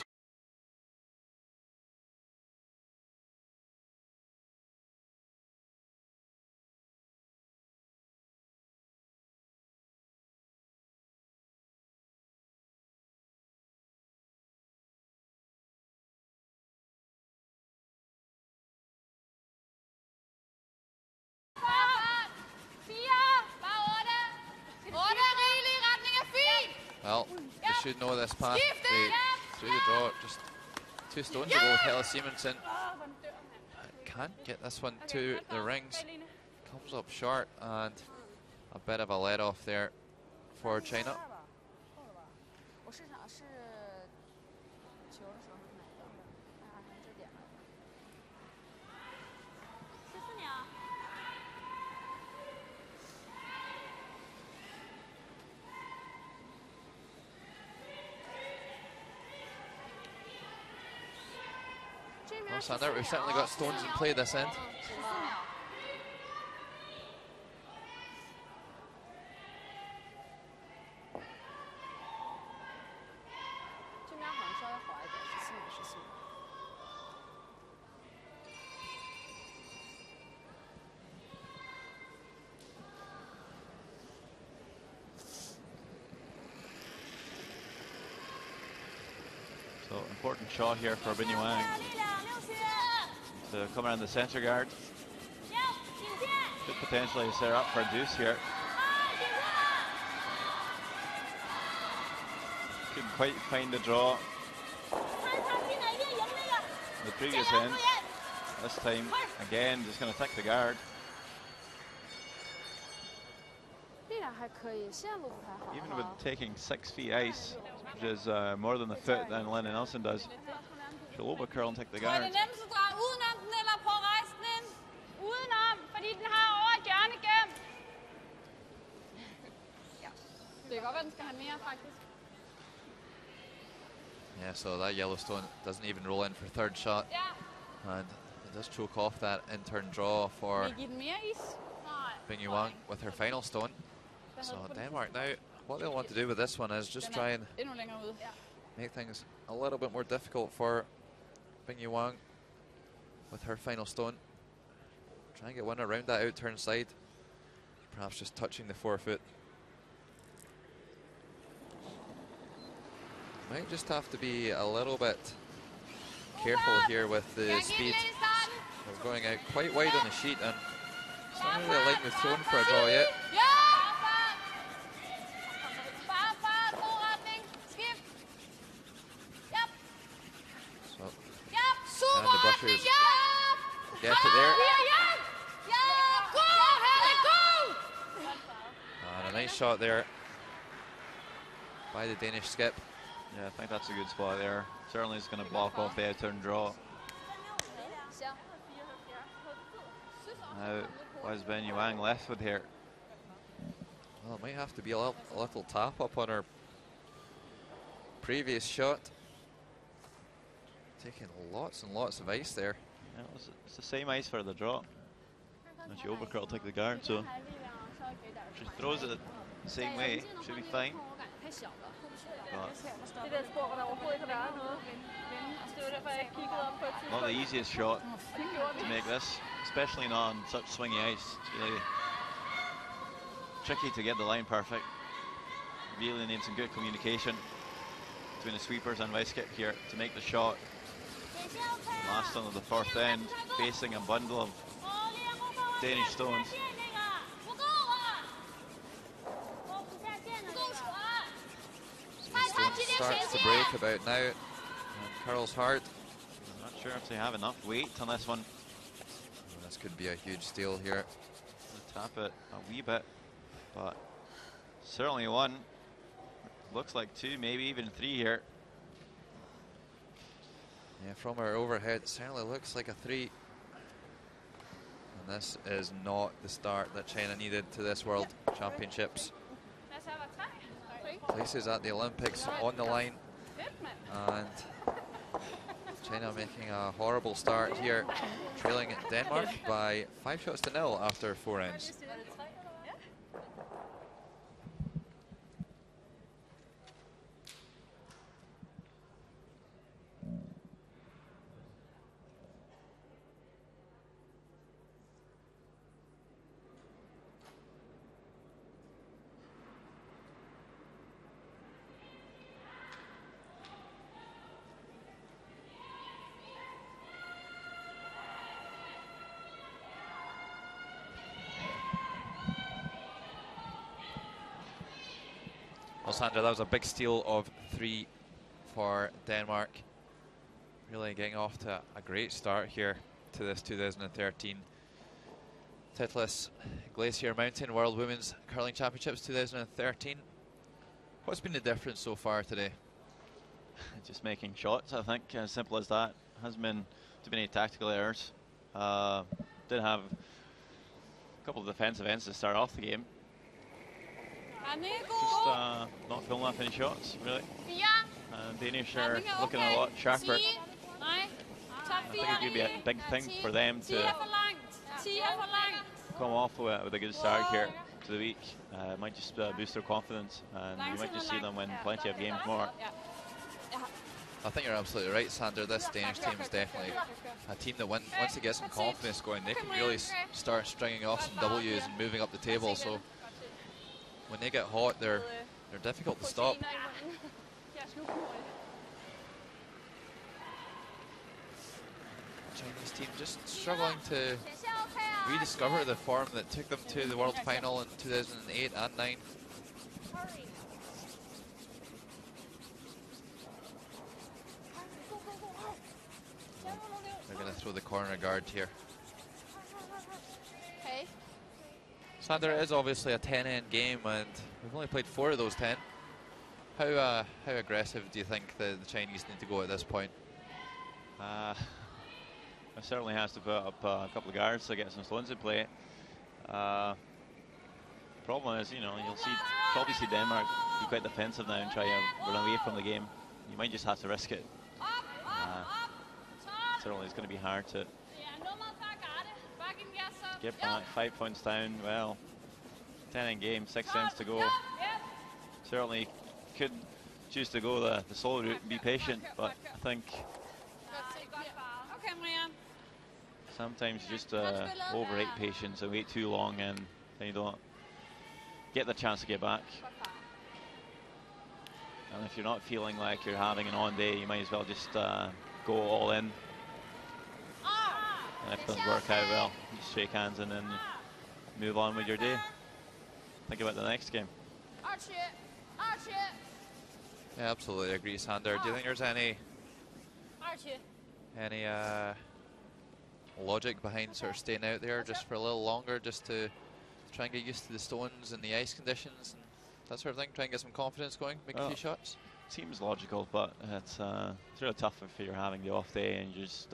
Speaker 2: Well, they should know this path. Through the draw, just 2 stones ago with Helle Simonsen. Can't get this one to the rings. Comes up short, and a bit of a let off there for China. Well, Sander, we've certainly got stones in play this end.
Speaker 3: So important shot here for Bin Wang to come around the centre guard. Could potentially set up for a deuce here. Couldn't quite find the draw the previous end. This time again just going to tick the guard. Even with taking 6 feet ice, which is more than the foot than Lennon Nelson does, she'll overcurl and take the guard.
Speaker 2: Yeah, so that yellow stone doesn't even roll in for 3rd shot. And it does choke off that in-turn draw for Bin Wang with her final stone. So Denmark now, what they'll want to do with this one is just try and make things a little bit more difficult for Bin Wang with her final stone. Try and get one around that out-turn side, perhaps just touching the forefoot. Might just have to be a little bit careful here with the speed. We're going out quite wide on the sheet, and it's not really a line we've thrown for a draw yet. So, and the brushers get it there. And a nice shot there by the Danish skip.
Speaker 3: Yeah, I think that's a good spot there. Certainly is going to block off the out-turn draw. Now, what is Ben Yuang left with here?
Speaker 2: Well, it might have to be a little tap up on her previous shot. Taking lots and lots of ice there.
Speaker 3: Yeah, it's the same ice for the draw. And she overcurl take the guard, so she throws it the same way, should be fine. Not the easiest shot to make this, especially not on such swingy ice. It's really tricky to get the line perfect. Really need some good communication between the sweepers and vice skip here to make the shot. Last one of the first end, facing a bundle of Danish stones.
Speaker 2: Starts to break about now. And curls hard.
Speaker 3: I'm not sure if they have enough weight on this one.
Speaker 2: This could be a huge steal here.
Speaker 3: Tap it a wee bit, but certainly one. Looks like two, maybe even three here.
Speaker 2: Yeah, from our overhead, it certainly looks like a three. And this is not the start that China needed to this World Championships. Places at the Olympics on the line. And China making a horrible start here, trailing Denmark by 5-0 after 4 ends. Well, Sandra, that was a big steal of 3 for Denmark. Really getting off to a great start here to this 2013 Titlis Glacier Mountain World Women's Curling Championships 2013. What's been the difference so far today?
Speaker 3: Just making shots, I think, as simple as that. Hasn't been too many tactical errors. Did have a couple of defensive ends to start off the game. Just not filling off any shots, really. Danish are looking a lot sharper. I think it could be a big thing for them to come off with a good start here to the week. Might just boost their confidence, and you might just see them win plenty of games more.
Speaker 2: I think you're absolutely right, Sander. This Danish team is definitely a team that once they get some confidence going, they can really start stringing off some W's and moving up the table. So when they get hot, they're difficult to stop. Chinese team just struggling to rediscover the form that took them to the World Final in 2008 and 9. They're going to throw the corner guard here. Sander, it is obviously a 10-end game, and we've only played 4 of those 10. How aggressive do you think the Chinese need to go at this point?
Speaker 3: It certainly has to put up a couple of guards to get some stones in play. Problem is, you'll probably see Denmark be quite defensive now and try to run away from the game. You might just have to risk it. Certainly it's going to be hard to get back. 5 points down. Well, 10-end game, 6 ends to go. Certainly could choose to go the solo route and be patient, but I think sometimes you just overrate patience and wait too long, and then you don't get the chance to get back. And if you're not feeling like you're having an on day, you might as well just go all in. And if it doesn't work out well, just shake hands and then move on with your day. Think about the next game.
Speaker 2: Yeah, absolutely agree, Sander. Do you think there's any logic behind sort of staying out there just for a little longer, just to try and get used to the stones and the ice conditions and that sort of thing, try and get some confidence going, make a few shots?
Speaker 3: Seems logical, but it's really tough if you're having the off day and you just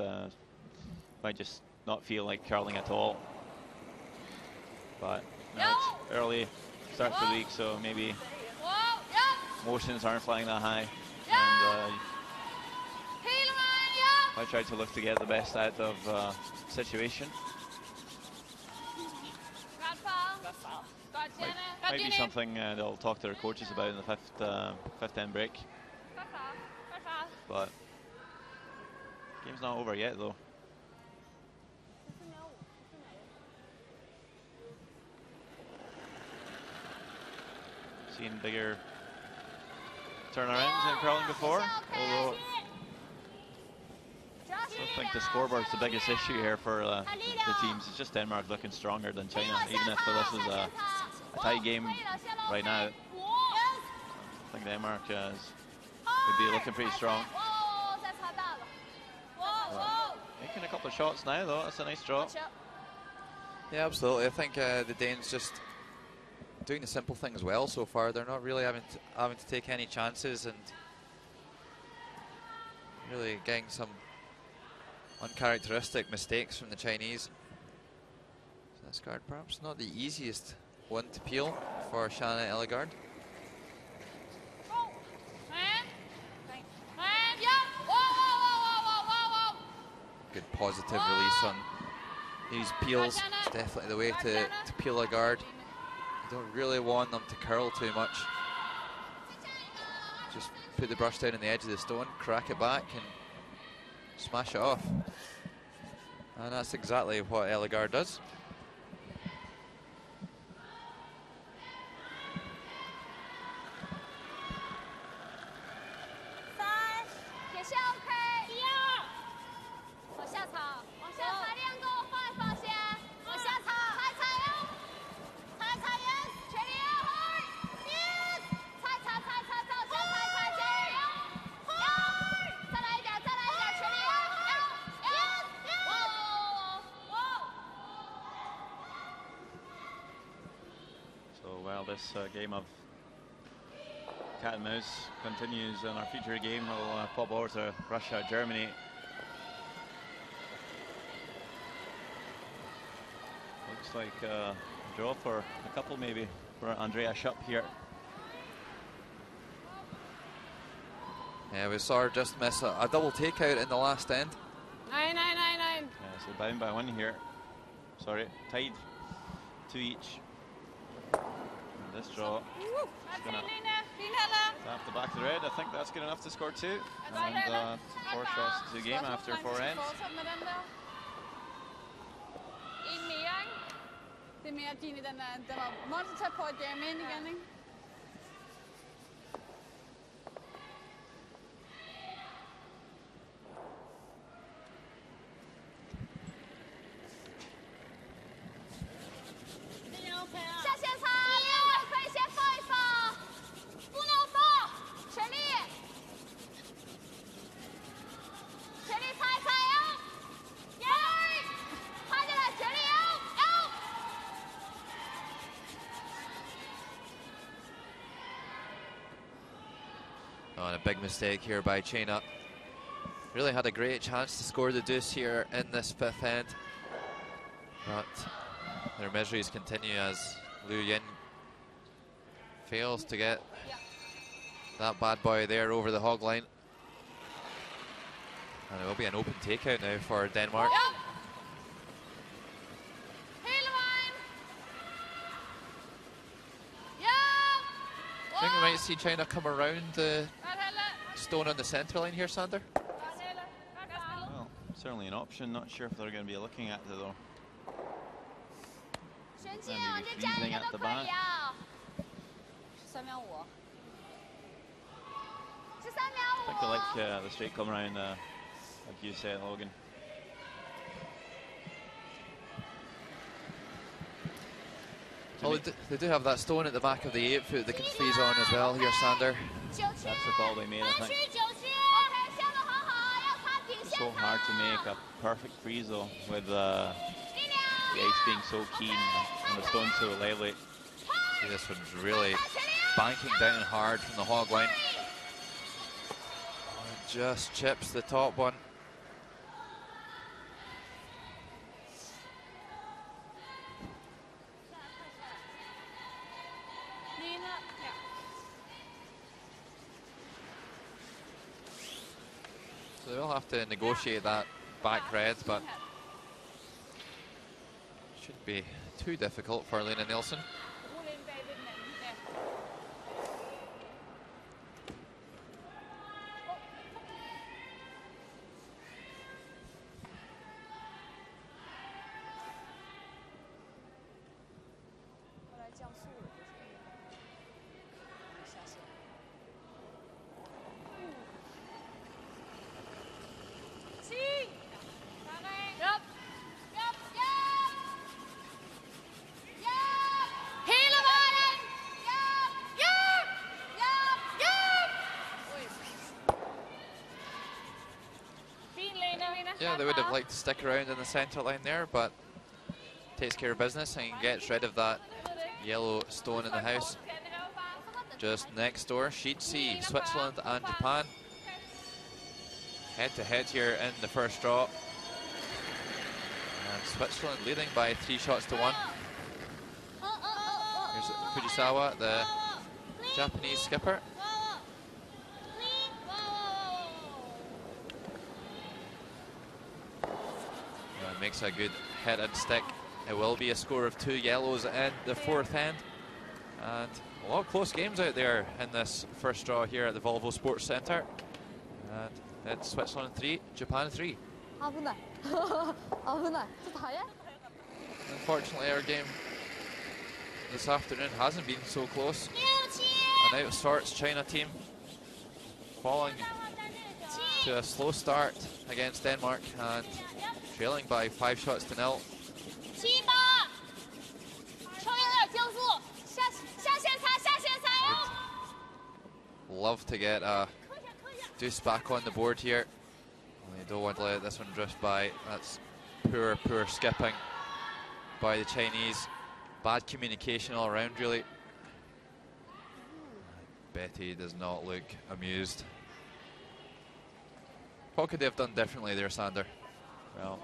Speaker 3: might just not feel like curling at all. But it's early start to the week, so maybe motions aren't flying that high. And I try to look to get the best out of situation. Might be something they'll talk to their coaches about in the fifth end break. But game's not over yet, though. Seen bigger turnarounds in curling before, although I don't think the scoreboard's the biggest issue here for the teams. It's just Denmark looking stronger than China, even if this is a tight game right now. I think Denmark would be looking pretty strong. Making a couple of shots now, though. That's a nice draw.
Speaker 2: Yeah, absolutely. I think the Danes just doing the simple things well so far. They're not really having to take any chances and really getting some uncharacteristic mistakes from the Chinese. So this card perhaps not the easiest one to peel for Shanna Ellegaard. Good positive release on these peels. It's definitely the way to peel a guard. You don't really want them to curl too much. Just put the brush down on the edge of the stone, crack it back and smash it off. And that's exactly what Ellegaard does.
Speaker 3: This game of cat and mouse continues in our future game. We'll pop over to Russia, Germany. Looks like a draw for a couple, maybe, for Andrea Schupp here.
Speaker 2: Yeah, we saw her just miss a double takeout in the last end.
Speaker 4: 9.
Speaker 3: Yeah, so down by one here. Sorry, tied 2 each. This draw is going to tap the back of the red. I think that's good enough to score 2. And 4 shots to game after 4 ends.
Speaker 4: Det mere din i den der var måtte tage på et jam ind igen, ikke?
Speaker 2: Oh, and a big mistake here by China. Really had a great chance to score the deuce here in this 5th end. But their miseries continue as Liu Yin fails to get that bad boy there over the hog line. And it will be an open takeout now for Denmark. I think we might see China come around the stone on the centre line here, Sander.
Speaker 3: Well, certainly an option. Not sure if they're going to be looking at it though. Maybe freezing at the back. I think they like the straight come around, like you said, Logan.
Speaker 2: Well, they do have that stone at the back of the 8-foot they can freeze on as well here, Sander.
Speaker 3: That's the call they made, I think. so hard to make a perfect freeze though, with the ice being so keen and the stone so lively.
Speaker 2: See, this one's really banking down hard from the hog line. Just chips the top one. So they'll have to negotiate that back red, but shouldn't be too difficult for Lena Nielsen. Yeah, they would have liked to stick around in the centre line there, but takes care of business and gets rid of that yellow stone in the house. Just next door, sheet C, Switzerland and Japan. Head to head here in the first draw. And Switzerland leading by 3 shots to 1. Here's Fujisawa, the Japanese skipper. Makes a good head and stick. It will be a score of 2 yellows in the 4th end. And a lot of close games out there in this first draw here at the Volvo Sports Centre. And it's Switzerland 3, Japan 3. Unfortunately, our game this afternoon hasn't been so close. An out of sorts China team falling to a slow start against Denmark and trailing by 5 shots to 0. Love to get a deuce back on the board here. You don't want to let this one drift by. That's poor skipping by the Chinese. Bad communication all around, really. Betty does not look amused. What could they have done differently there, Sander?
Speaker 3: Well,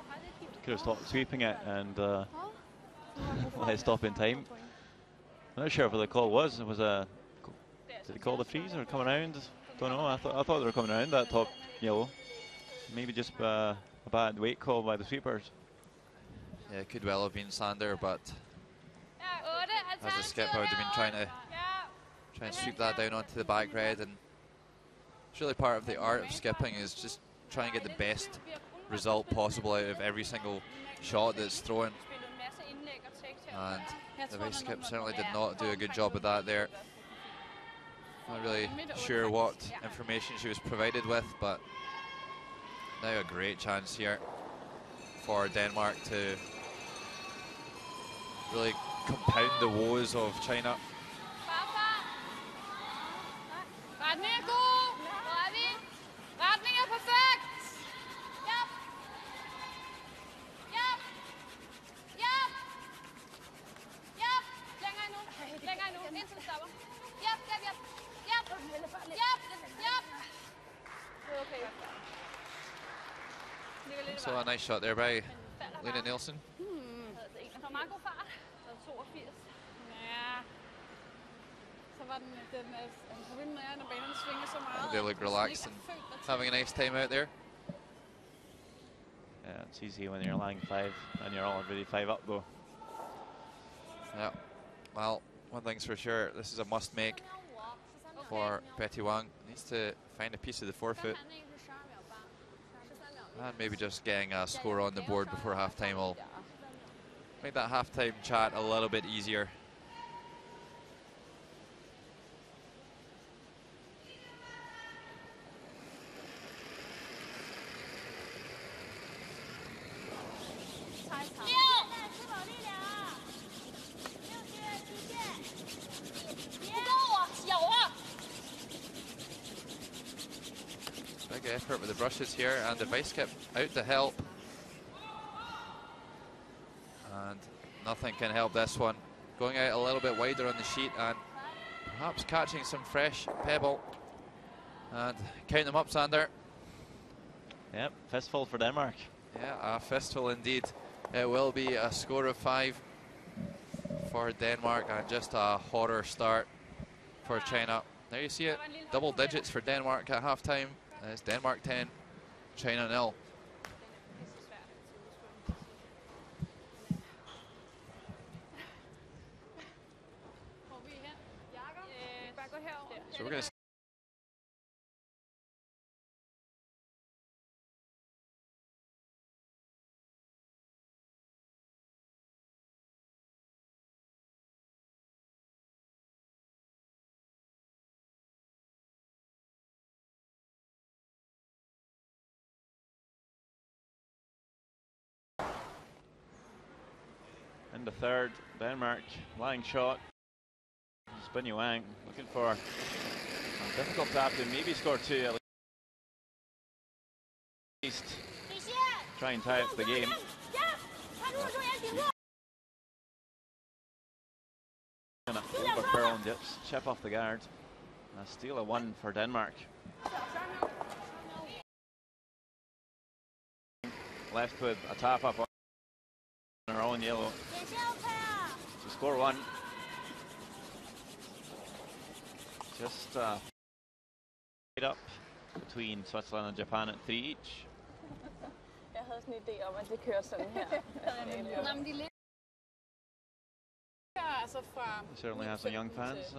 Speaker 3: could have stopped sweeping it and let it stop in time. I'm not sure what the call was. It was a. Did they call the freeze or come around? Don't know. I thought they were coming around that top yellow. Maybe just a bad weight call by the sweepers.
Speaker 2: Yeah, it could well have been Sander, but as a skip, I would have been trying to sweep that down onto the back red, and it's really part of the art of skipping is just trying to get the best result possible out of every single shot that's thrown. And the vice skip certainly did not do a good job of that there. Not really sure what information she was provided with, but now a great chance here for Denmark to really compound the woes of China. So a nice shot there by Lena Nielsen. They look relaxed and having a nice time out there.
Speaker 3: Yeah, it's easy when you're lying 5 and you're already 5 up though.
Speaker 2: Yeah, well, one thing's for sure, this is a must make for Betty Wang. Needs to find a piece of the forefoot. And maybe just getting a score on the board before halftime will make that halftime chat a little bit easier. Big Big effort with the brushes here, and the vice skip out to help. And nothing can help this one. Going out a little bit wider on the sheet and perhaps catching some fresh pebble. And count them up, Sander.
Speaker 3: Yep, fistful for Denmark.
Speaker 2: Yeah, a fistful indeed. It will be a score of 5 for Denmark, and just a horror start for China. There you see it, double digits for Denmark at halftime. It's Denmark 10, China 0. So we're going to
Speaker 3: in the third, Denmark, lying shot. Spin Wang looking for a difficult tap to maybe score 2 at least. Try and tie up the game. And over curl and dips, chip off the guard. A steal of 1 for Denmark. Left with a tap up on her own yellow to score 1. Just right up between Switzerland and Japan at 3 each.
Speaker 4: Jeg havde sådan en idé om, at det kører sådan her.
Speaker 3: We certainly have some young fans.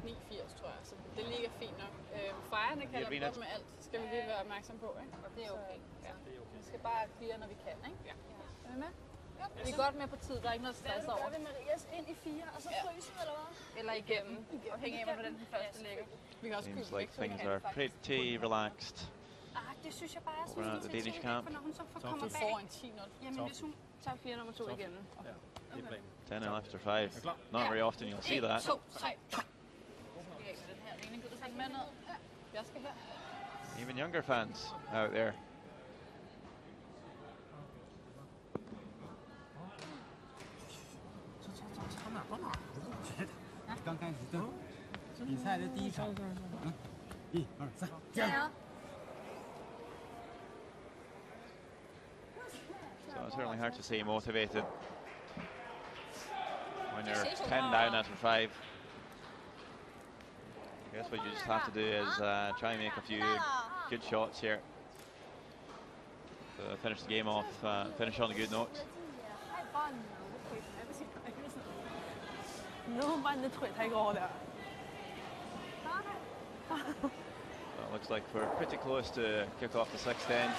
Speaker 5: 89, tror jeg, så det ligger fint nok. Fejrene kan der godt med alt, skal vi lige være opmærksom på, ikke?
Speaker 4: Og det er okay.
Speaker 5: Ja.
Speaker 4: Vi skal bare clear, når vi kan, ikke?
Speaker 5: Ja.
Speaker 4: Er vi med? Vi er godt med på tid, der er ikke noget stress over.
Speaker 5: Gør vi Marias ind i 4, og så fryser, eller hvad?
Speaker 4: Eller igennem, og hænge af, hvordan den første ligger.
Speaker 5: Vi kan også
Speaker 3: Seems
Speaker 5: kunne
Speaker 3: like things are pretty relaxed
Speaker 5: det synes jeg bare er
Speaker 3: over at the Danish camp.
Speaker 5: når hun så kommer foran 10-0.
Speaker 4: Jamen, hvis hun tager 4 nummer 2 igennem.
Speaker 3: 10-0 after 5. Not very often you'll see that.
Speaker 5: 2, 3. Den her med ned. Jeg skal her.
Speaker 3: Even younger fans out there. So it's certainly hard to stay motivated when you're 10 down after 5. I guess what you just have to do is try and make a few good shots here to finish the game off, finish on a good note. So it looks like we're pretty close to kick off the 6th end.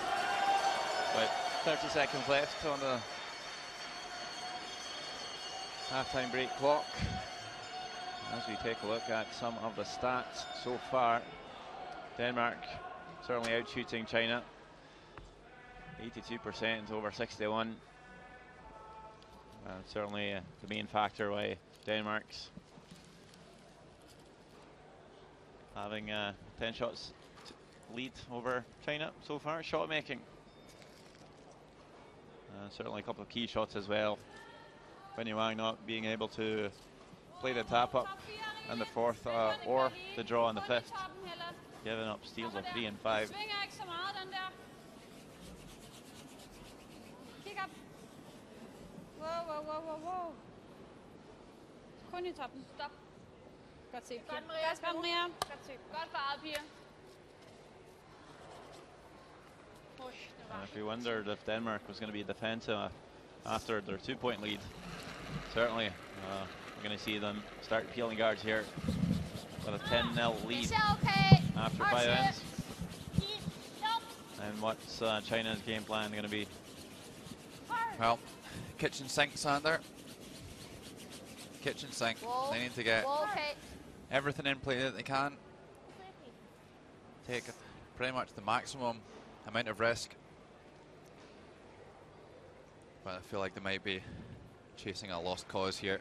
Speaker 3: About 30 seconds left on the half-time break clock. As we take a look at some of the stats so far, Denmark certainly out-shooting China, 82% over 61. Certainly the main factor why Denmark's having 10 shots lead over China so far. Shot making, certainly a couple of key shots as well. Benny Wang not being able to play the tap up in the 4th or the draw in the 5th, giving up steals of 3 and 5.
Speaker 5: Wow. Kun i toppen. Stop. Godt set, Pia. Godt, Maria. Godt set. Godt faret, Pia.
Speaker 3: If we wondered if Denmark was going to be defensive after their 2-point lead, certainly we're going to see them start peeling guards here with a 10-0 lead after 5 ends. And what's China's game plan going to be?
Speaker 2: Well, kitchen sink, Sander. Kitchen sink. They need to get everything in play that they can. Take pretty much the maximum amount of risk. But I feel like they might be chasing a lost cause here.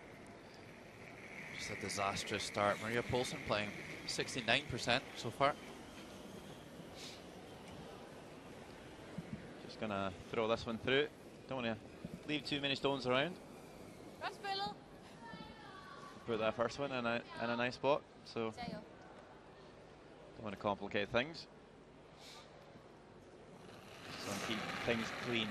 Speaker 2: Just a disastrous start. Maria Poulsen playing 69% so far.
Speaker 3: Just gonna throw this one through. Don't want to leave too many stones around.
Speaker 5: Godt spillet.
Speaker 3: Put that first one in a nice spot, so don't want to complicate things. Just want to keep things clean.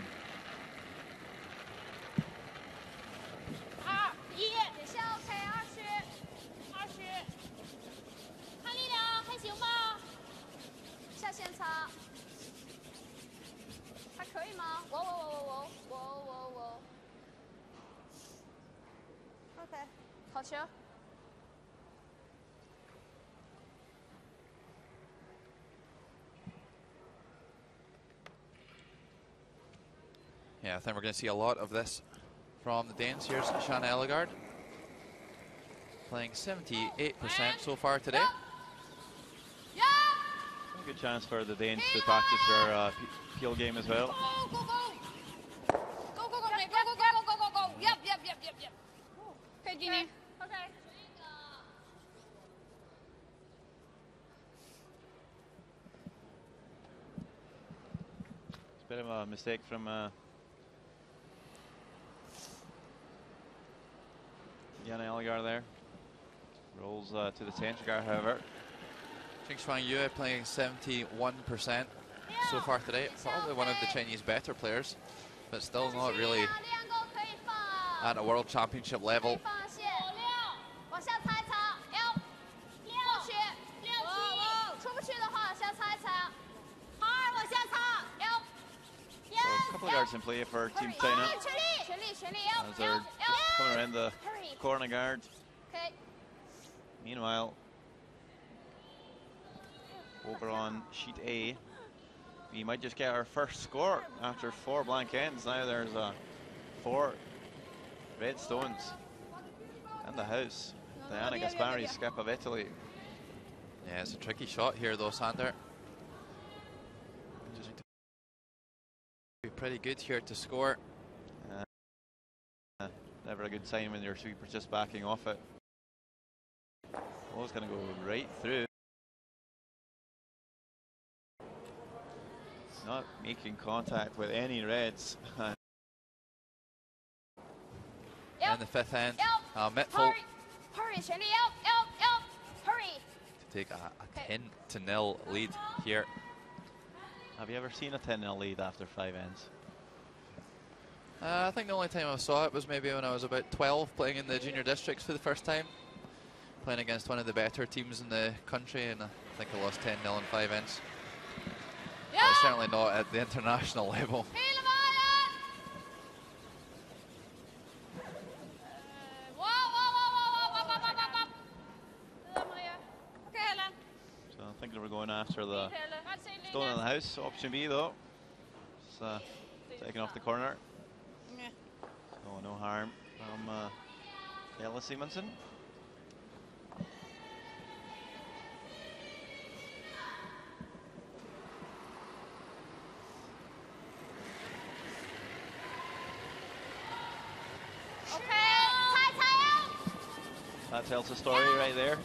Speaker 2: Yeah, I think we're going to see a lot of this from the Danes. Here's Shanna Ellegard playing 78% so far today.
Speaker 3: A good chance for the Danes to practice their peel game as well.
Speaker 5: Go, mate. Go. Yep. Okay, Jeannie. Okay.
Speaker 3: It's a bit of a mistake from Jana Elgar there. Rolls to the center, however.
Speaker 2: Shuang Yue playing 71% so far today. Probably one of the Chinese better players, but still not really at a world championship level.
Speaker 3: So a couple of guards in play for Team China as they're just coming around the corner guard. Meanwhile, over on sheet A, we might just get our first score after 4 blank ends. Now there's 4 red stones in the house. Diana Gaspari, skip of Italy.
Speaker 2: Yeah, it's a tricky shot here though, Sander. Just be pretty good here to score. Never a good sign when your sweeper's just backing off it. Ball's going to go right through. Not making contact with any reds. In the 5th end, Mitful to take a 10-0 lead here.
Speaker 3: Have you ever seen a 10-0 lead after 5 ends?
Speaker 2: I think the only time I saw it was maybe when I was about 12, playing in the junior districts for the first time, playing against one of the better teams in the country, and I think I lost 10-0 in 5 ends. But certainly not at the international level.
Speaker 3: So I think we're going after the stone in the house. Option B though. It's taken off the corner. So no harm from Ella Simonsen. That tells the story right there.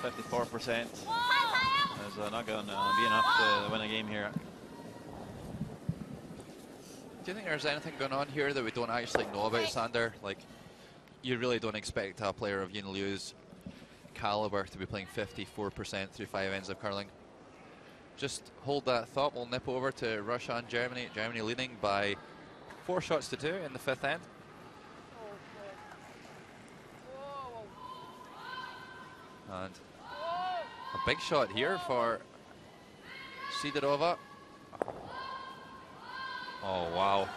Speaker 3: 54%. There's not going to be enough to win a game here.
Speaker 2: Do you think there's anything going on here that we don't actually know about, Sander? Like, you really don't expect a player of Yin Liu's caliber to be playing 54% through 5 ends of curling. Just hold that thought. We'll nip over to Russia and Germany. Germany leading by 4 shots to 2 in the 5th end. And a big shot here for Sidorova. Oh, wow.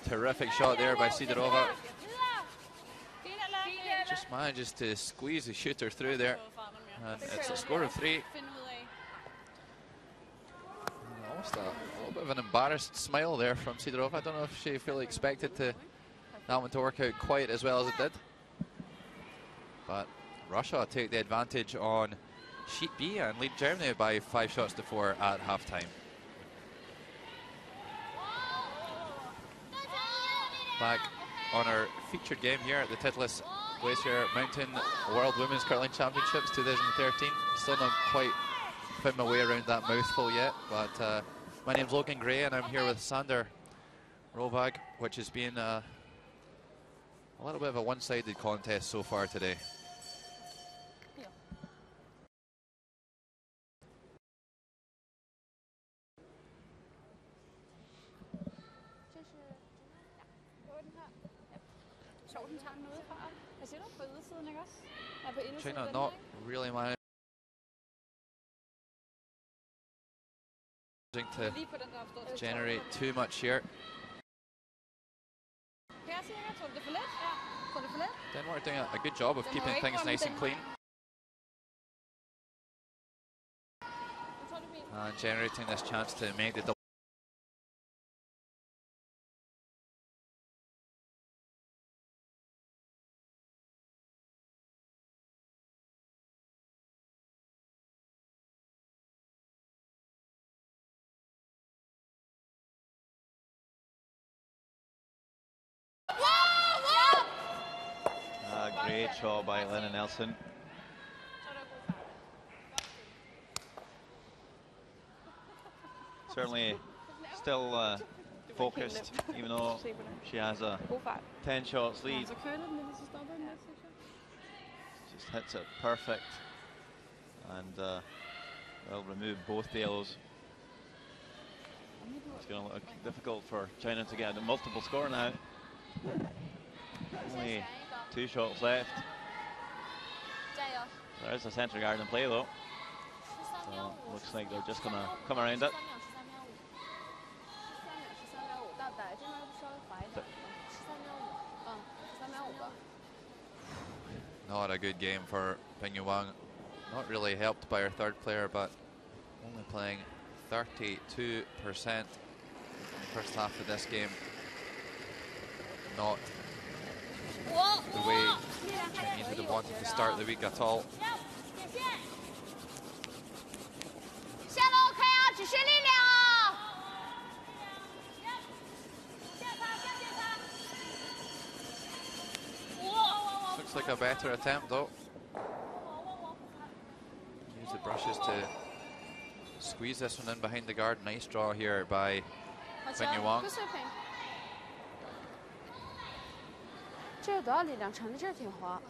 Speaker 2: Terrific shot there by Sidorova. Just manages to squeeze the shooter through there. And it's a score of 3. Almost a little bit of an embarrassed smile there from Sidorova. I don't know if she fully expected that one to work out quite as well as it did. But Russia take the advantage on sheet B and lead Germany by 5 shots to 4 at halftime. Back on our featured game here at the Titlis Glacier Mountain World Women's Curling Championships 2013. Still not quite found my way around that mouthful yet, but my name's Logan Gray and I'm here with Sander Rovag, which has been a little bit of a one-sided contest so far today. China not really managing to generate too much here. Denmark doing a good job of keeping things nice and clean and generating this chance to make the double.
Speaker 3: Great shot by Lennon Nelson. Certainly still focused, even though she has a 10 shots lead. Just hits it perfect and will remove both the yellows. It's going to look difficult for China to get a multiple score now. Only 2 shots left. There is a centre guard in play though. So looks like they're just going to come around it.
Speaker 2: Not a good game for Peng Wang. Not really helped by her third player, but only playing 32% in the first half of this game. Not the way Chinese would have wanted to start the week at all. Looks like a better attempt though. Use the brushes to squeeze this one in behind the guard. Nice draw here by Peng Wang.
Speaker 4: 这多少力量？撑的这儿挺滑。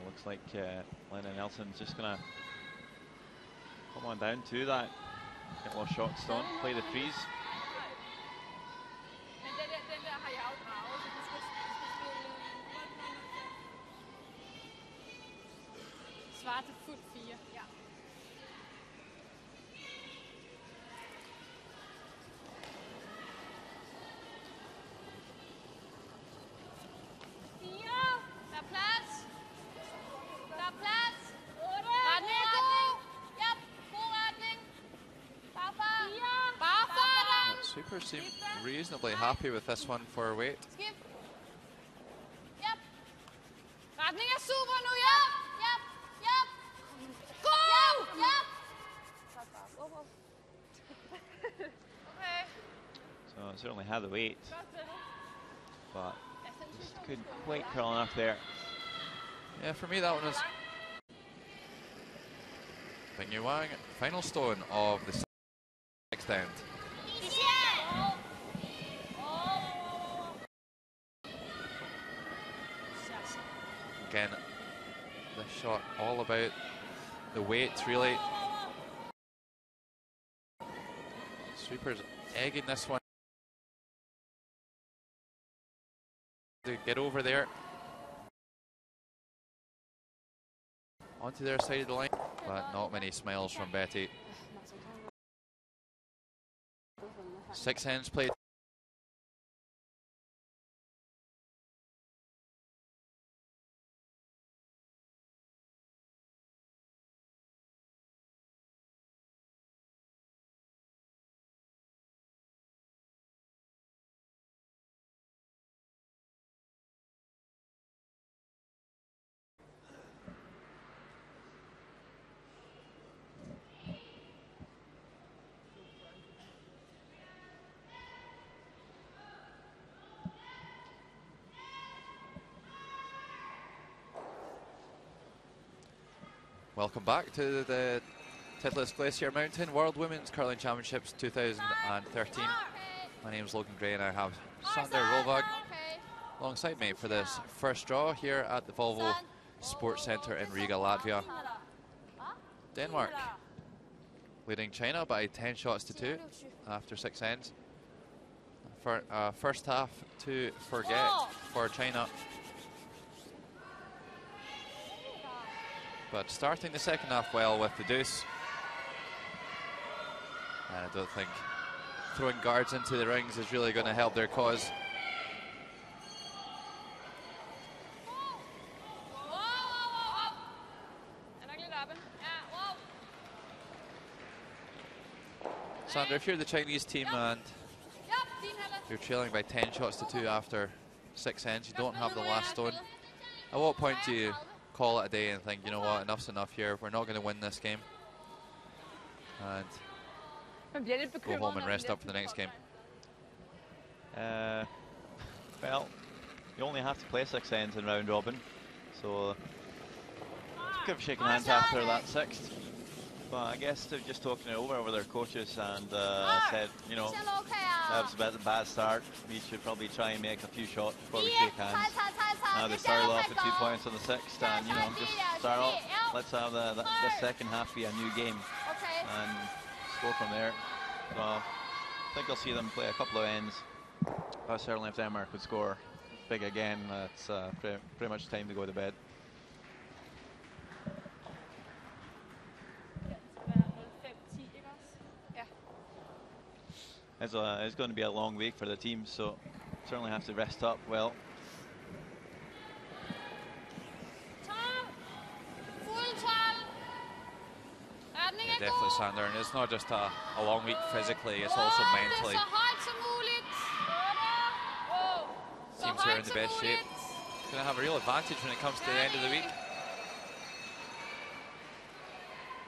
Speaker 3: Looks like Lennon Nelson's just going to come on down to that. Get a little shot stone, play the trees.
Speaker 5: Svarte fuld 4. Ja. Der er plads. Der er plads. Retning er god. Ja, god retning. Bagfart.
Speaker 2: Super seem reasonably happy with this one for weight.
Speaker 5: Skip. Yep. Retning er super nu, ja. Yep. Yep. Go! Yep.
Speaker 3: Okay. So certainly had the weight, but just couldn't quite curl enough there.
Speaker 2: Yeah, for me that one was Peng Wang, final stone of the sixth end. Again, the shot all about the weight really. Sweepers egging this one to get over there onto their side of the line, but not many smiles from Betty. 6 ends played. Welcome back to the Titlis Glacier Mountain World Women's Curling Championships 2013. My name is Logan Gray and I have Sander Rovag alongside me for this first draw here at the Volvo Sports Centre in Riga, Latvia. Denmark leading China by 10 shots to 2 after 6 ends. First half to forget for China. But starting the second half well with the deuce. And I don't think throwing guards into the rings is really going to help their cause. Sander, if you're the Chinese team and you're trailing by 10 shots to 2 after 6 ends, you don't have the last stone, at what point do you call it a day and think, you know what, enough's enough here, we're not going to win this game, and go home and rest up for the next game?
Speaker 3: Well, you only have to play 6 ends in round robin, so could have shaken hands after that 6th. But I guess they're just talking it over with their coaches and said, you know, that was a bit of a bad start. We should probably try and make a few shots before we shake hands. Now they started off with 2 points on the 6th, and you know, just start off. Let's have the second half be a new game and go from there. So I think I'll see them play a couple of ends. Certainly if Denmark would score big again, it's pretty much time to go to bed. It's going to be a long week for the team, so certainly have to rest up well.
Speaker 2: Yeah, definitely, Sander, and it's not just a long week physically, it's also mentally. Teams are in the best shape. It's going to have a real advantage when it comes to the end of the week.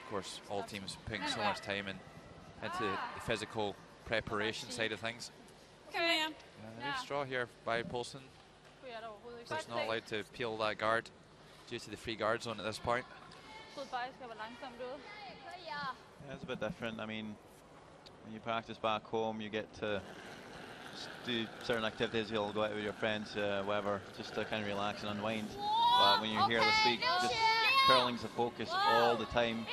Speaker 2: Of course, all teams putting so much time into the physical preparation side of things. Nice draw here by Poulsen. He's not allowed to peel that guard due to the free guard zone at this point.
Speaker 3: Yeah, it's a bit different. I mean, when you practice back home, you get to do certain activities. You'll go out with your friends, whatever, just to kind of relax and unwind. But when you're here this week, just curling's a focus all the time,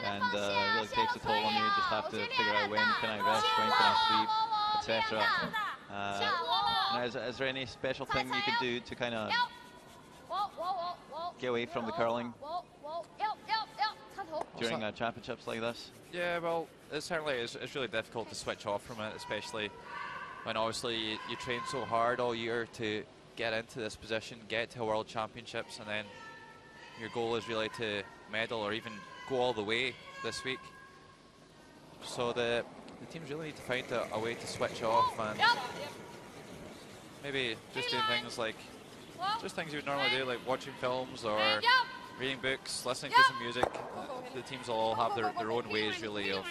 Speaker 3: and it really takes a toll on you. You just have to figure out when can I rest, when can I sleep, etc. Is there any special thing you could do to kind of get away from the curling during championships like this?
Speaker 2: Yeah, well, it certainly is. It's really difficult to switch off from it, especially when obviously you train so hard all year to get into this position, get to World Championships, and then your goal is really to medal or even go all the way this week. So the teams really need to find a way to switch off, and maybe just doing things like just things you would normally do, like watching films or reading books, listening to some music. The teams will all have their own ways really of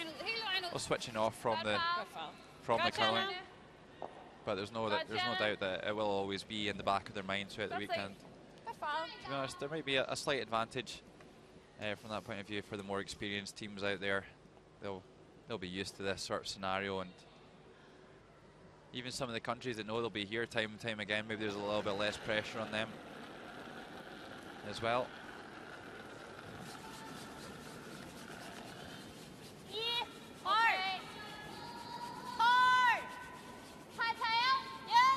Speaker 2: switching off from the curling. But there's no doubt that it will always be in the back of their mind throughout the weekend. To be honest, there might be a slight advantage from that point of view for the more experienced teams out there. They'll be used to this sort of scenario, and even some of the countries that know they'll be here time and time again, maybe there's a little bit less pressure on them as well.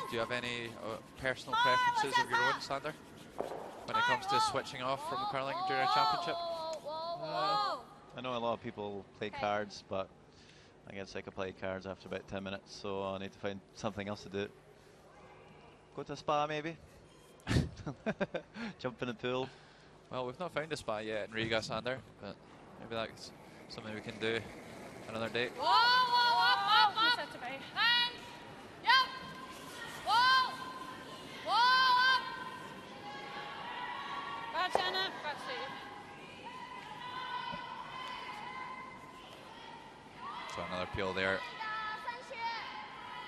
Speaker 2: Do you have any personal preferences of your own, Sander, when it comes to switching off from curling during a championship?
Speaker 3: I know a lot of people play cards, but I get sick of playing cards after about 10 minutes, so I need to find something else to do. Go to a spa, maybe? Jump in the pool?
Speaker 2: Well, we've not found a spa yet in Riga, Sander, but maybe that's something we can do another day. So another peel there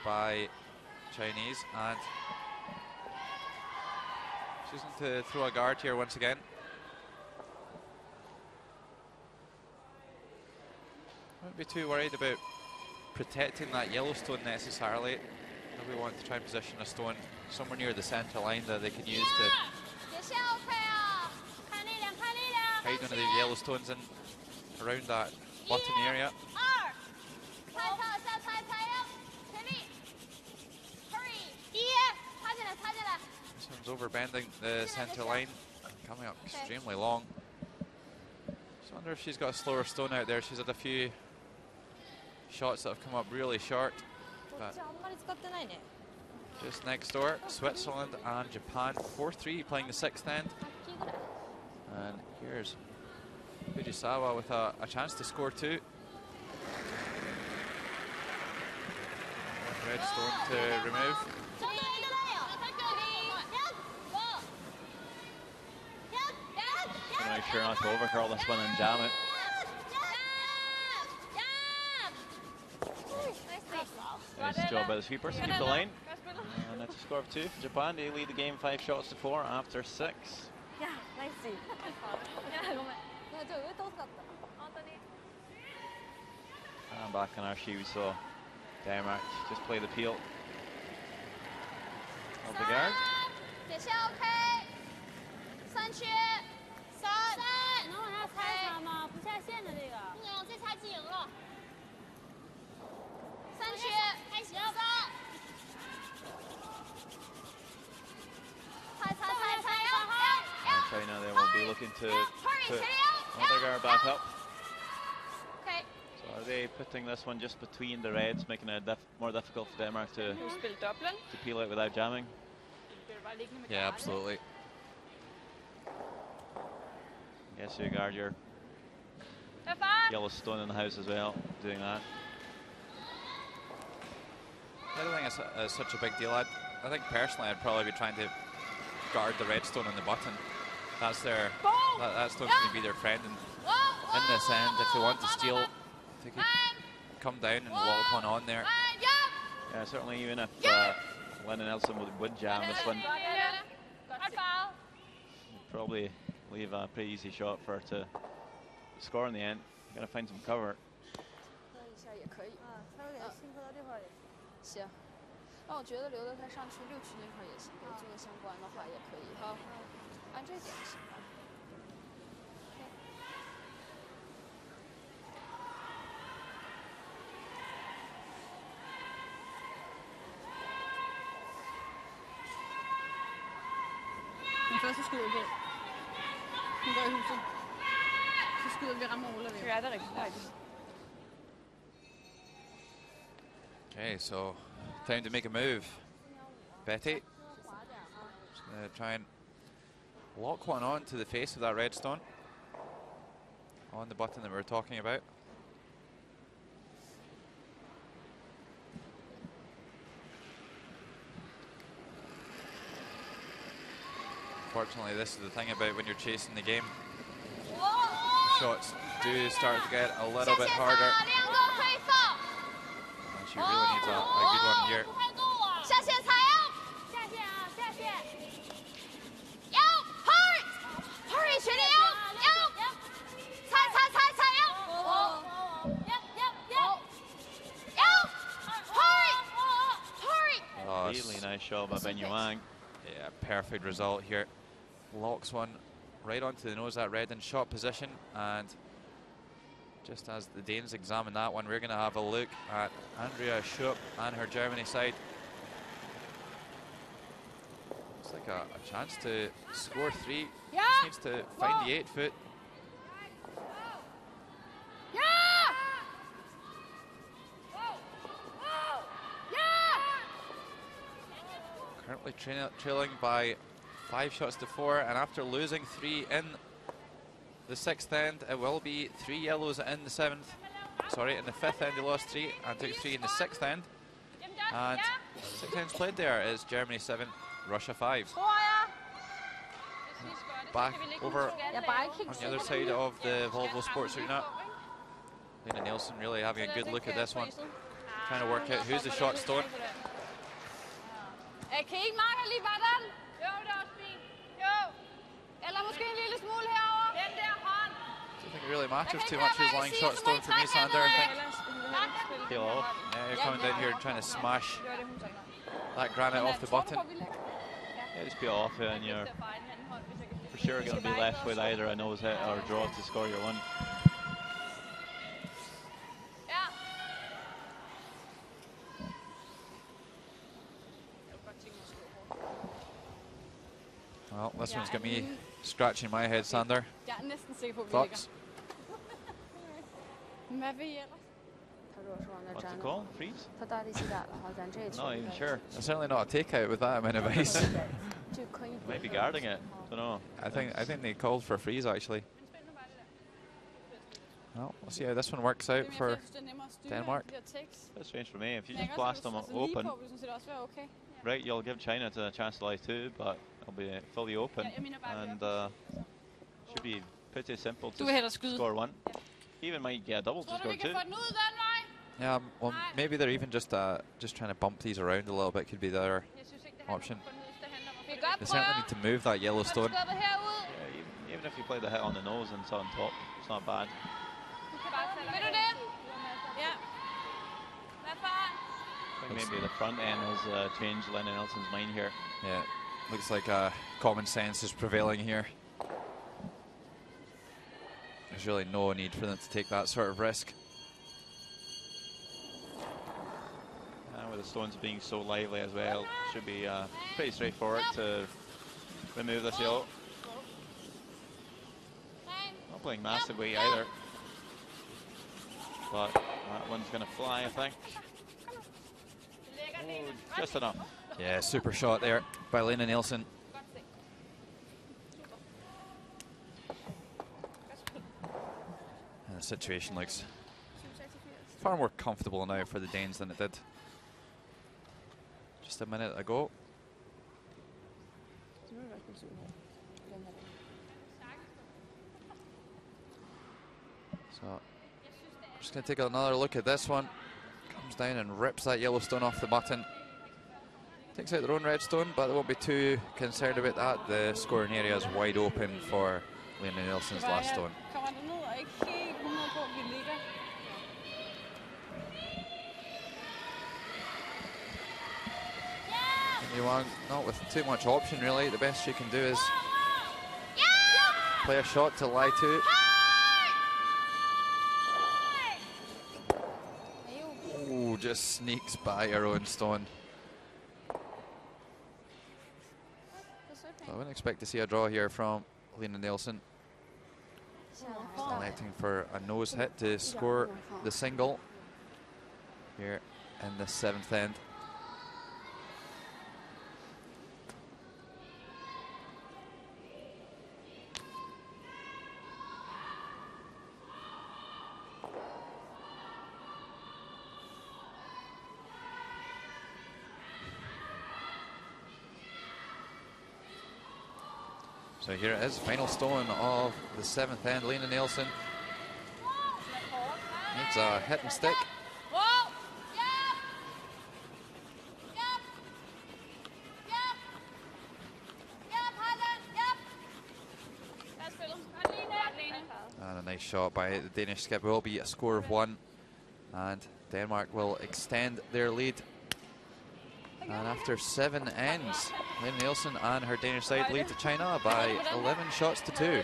Speaker 2: by Chinese, and choosing to throw a guard here once again. Won't be too worried about protecting that yellow stone necessarily. We want to try and position a stone somewhere near the centre line that they can use to hide one of the yellow stones in around that bottom area. This one's overbending the centre line and coming up extremely long. Just wonder if she's got a slower stone out there. She's had a few shots that have come up really short. But just next door, Switzerland and Japan, 4-3 playing the sixth end. And here's Fujisawa with a chance to score two. Red stone to remove.
Speaker 3: Gonna make sure not to overcurl this one and jam it. Nice job by the sweepers to keep the line. And that's a score of 2 for Japan. They lead the game 5 shots to 4 after 6. And back on our sheet we saw Denmark just play the peel of the guard. China they will be looking to put another guard back up. So are they putting this one just between the reds, making it more difficult for Denmark to peel it without jamming?
Speaker 2: Yeah, absolutely.
Speaker 3: I guess you guard your yellow stone in the house as well, doing that.
Speaker 2: I don't think it's such a big deal. I think personally I'd probably be trying to guard the red stone on the button. That's their that stone's going to be their friend in this end. If they want to steal, they could come down and lock one on there.
Speaker 3: Yeah, certainly even if Lynn and Nelson would jam this one, probably leave a pretty easy shot for her to score in the end. Got to find some cover.
Speaker 4: 行，那我觉得留着他上去6区那块也行，有这个相关的话也可以。好，按这点行吧。
Speaker 5: Den første skud er på. Hun går i huset. Så skyder vi rammer Ola. Ja, det er rigtigt.
Speaker 2: Okay, so time to make a move. Betty just going to try and lock one on to the face of that red stone on the button that we were talking about. Unfortunately, this is the thing about when you're chasing the game. Shots do start to get a little bit harder. And she really needs a good one here.
Speaker 3: Really nice shot by Ben Yuang.
Speaker 2: Yeah, perfect result here. Locks one right onto the nose, that red in shot position, and just as the Danes examine that one, we're going to have a look at Andrea Schupp and her Germany side. Looks like a chance to score 3. Just needs to find the 8-foot. Currently trailing by 5 shots to 4, and after losing 3 in the 6th end, it will be 3 yellows in the 7th. Sorry, in the 5th end they lost 3 and took 3 in the 6th end. And 6 ends played there is Germany 7, Russia 5. Back over on the other side of the Volvo Sports Arena. Lena Nielsen really having a good look at this one, trying to work out who's the shot stone.
Speaker 5: Kan I ikke markere lige bare den? Jo, det er også fint. Jo. Eller måske en lille smule herover. Den der hånd.
Speaker 2: I think it really really matters too much who's lying short stone for me, Sander. I think.
Speaker 3: Peel off.
Speaker 2: Yeah, you're coming down here and trying to smash that granite off the button.
Speaker 3: Yeah, just peel off it, and you're for sure going to be left with either a nose hit or a draw to score your one.
Speaker 2: Well, this one's got me scratching my head, Sander.
Speaker 5: Jeg er næsten sikker på, at vi
Speaker 2: Thoughts?
Speaker 5: ligger. Hvad vil I ellers?
Speaker 3: What's the call? Freeze?
Speaker 4: 他大力气大了哈，咱这球
Speaker 3: Not even sure.
Speaker 2: That's certainly not a takeout with that amount of ice.
Speaker 4: 就可以
Speaker 3: Might be guarding it. Don't know.
Speaker 2: I think they called for a freeze actually. Well, we'll see how this one works out for Denmark.
Speaker 3: That's strange for me. If you just blast them open, right, you'll give China a chance to lie too, but it'll be fully open, and should be pretty simple to score one. Even might get a double to score two.
Speaker 2: Yeah, well, maybe they're even just trying to bump these around a little bit. Could be the other option. They certainly need to move that yellow stone.
Speaker 3: Yeah, even if you play the hit on the nose and it's on top, it's not bad. I think maybe the front end has changed Lennon Nelson's mind here.
Speaker 2: Yeah, looks like common sense is prevailing here. There's really no need for them to take that sort of risk. With the stones being so lively as well, should be pretty straightforward to remove this yellow. Not playing massively either, but that one's going to fly, I think. Oh, just enough. Yeah, super shot there by Lena Nielsen. And the situation looks far more comfortable now for the Danes than it did just a minute ago. So I'm just going to take another look at this one. Comes down and rips that yellow stone off the button. Takes out their own red stone, but they won't be too concerned about that. The scoring area is wide open for Lena Nielsen's last stone. Yuan, not with too much option really. The best she can do is play a shot to lie to. Ooh, just sneaks by her own stone. I wouldn't expect to see a draw here from Lena Nielsen. Electing for a nose hit to score the single here in the 7th end. So here it is, final stone of the 7th end. Lena Nielsen needs a hit and stick. And a nice shot by the Danish skip. Will be a score of 1, and Denmark will extend their lead. And after 7 ends, Lena Nielsen and her Danish side lead to China by 11 shots to 2.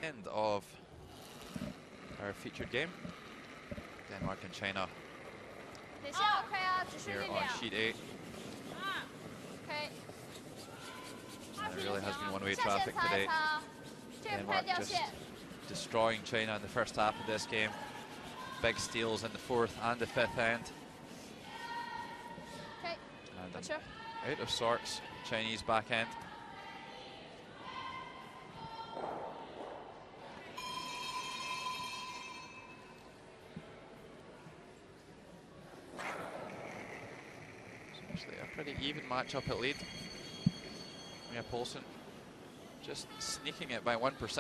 Speaker 2: End of our featured game. Denmark and China here on sheet 8. And there really has been one-way traffic today. Denmark just destroying China in the first half of this game. Big steals in the 4th and the 5th end. And out of sorts, Chinese back end. It's actually a pretty even matchup at lead. Mia Poulsen just sneaking it by 1%.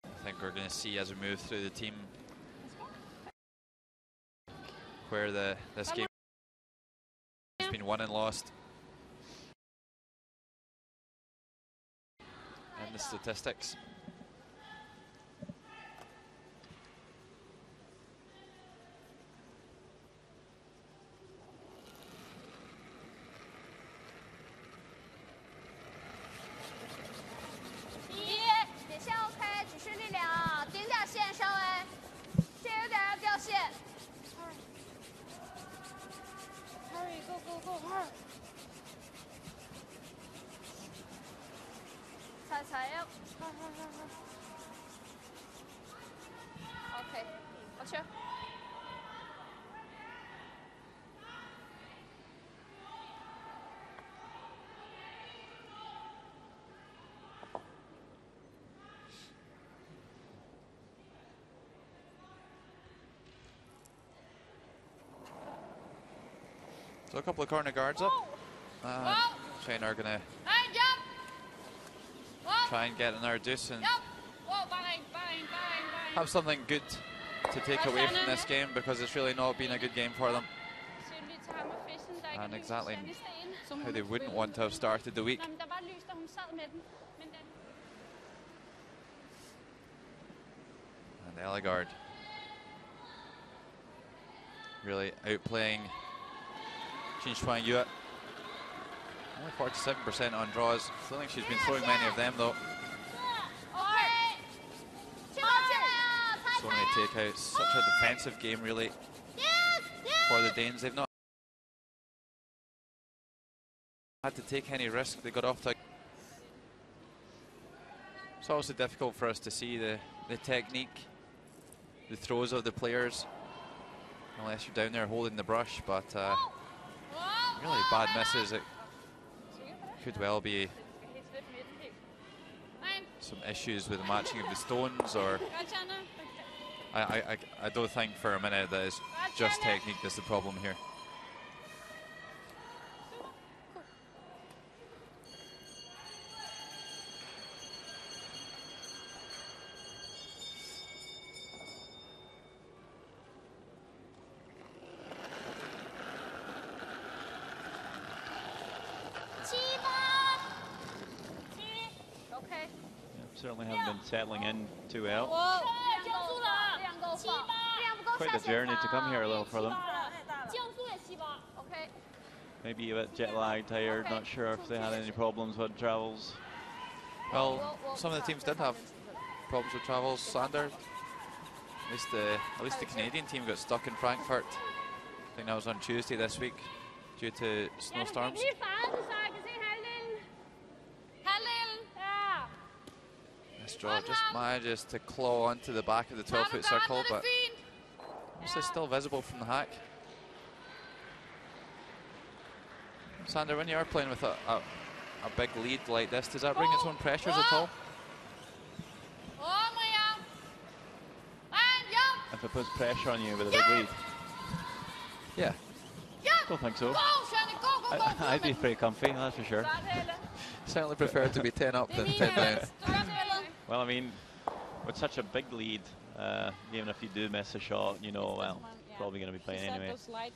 Speaker 2: I think we're going to see as we move through the team where this game has been won and lost. And the statistics.
Speaker 4: OK， 我去。
Speaker 2: So a couple of corner guards up. China are going to try and get another deuce and have something good to take away from this game, because it's really not been a good game for them. And exactly how they wouldn't want to have started the week. And Ellegaard really outplaying Jin Xuanyue. Only 47% on draws. I don't think she's been throwing many of them though. So many takeouts. Such a defensive game really for the Danes. They've not had to take any risk. They got off to. It's also difficult for us to see the technique, the throws of the players, unless you're down there holding the brush. But really bad misses. It could well be some issues with the matching of the stones, or I don't think for a minute that it's just technique that's the problem here.
Speaker 3: Certainly haven't been settling in too well. Quite the journey to come here though for them. Maybe a bit jet lagged, tired, not sure if they had any problems with travels.
Speaker 2: Well, some of the teams did have problems with travels. Sander, at least the Canadian team got stuck in Frankfurt. I think that was on Tuesday this week due to snowstorms. This draw just manages to claw onto the back of the 12-foot circle, but obviously still visible from the hack. Sander, when you are playing with a big lead like this, does that bring its own pressures at all?
Speaker 3: If it puts pressure on you with a big lead?
Speaker 2: Yeah.
Speaker 3: Don't think so. I'd be pretty comfy, that's for sure.
Speaker 2: Certainly prefer to be 10 up than 10 down.
Speaker 3: Well, I mean, with such a big lead, even if you do miss a shot, you know, well, probably going to be playing anyway. I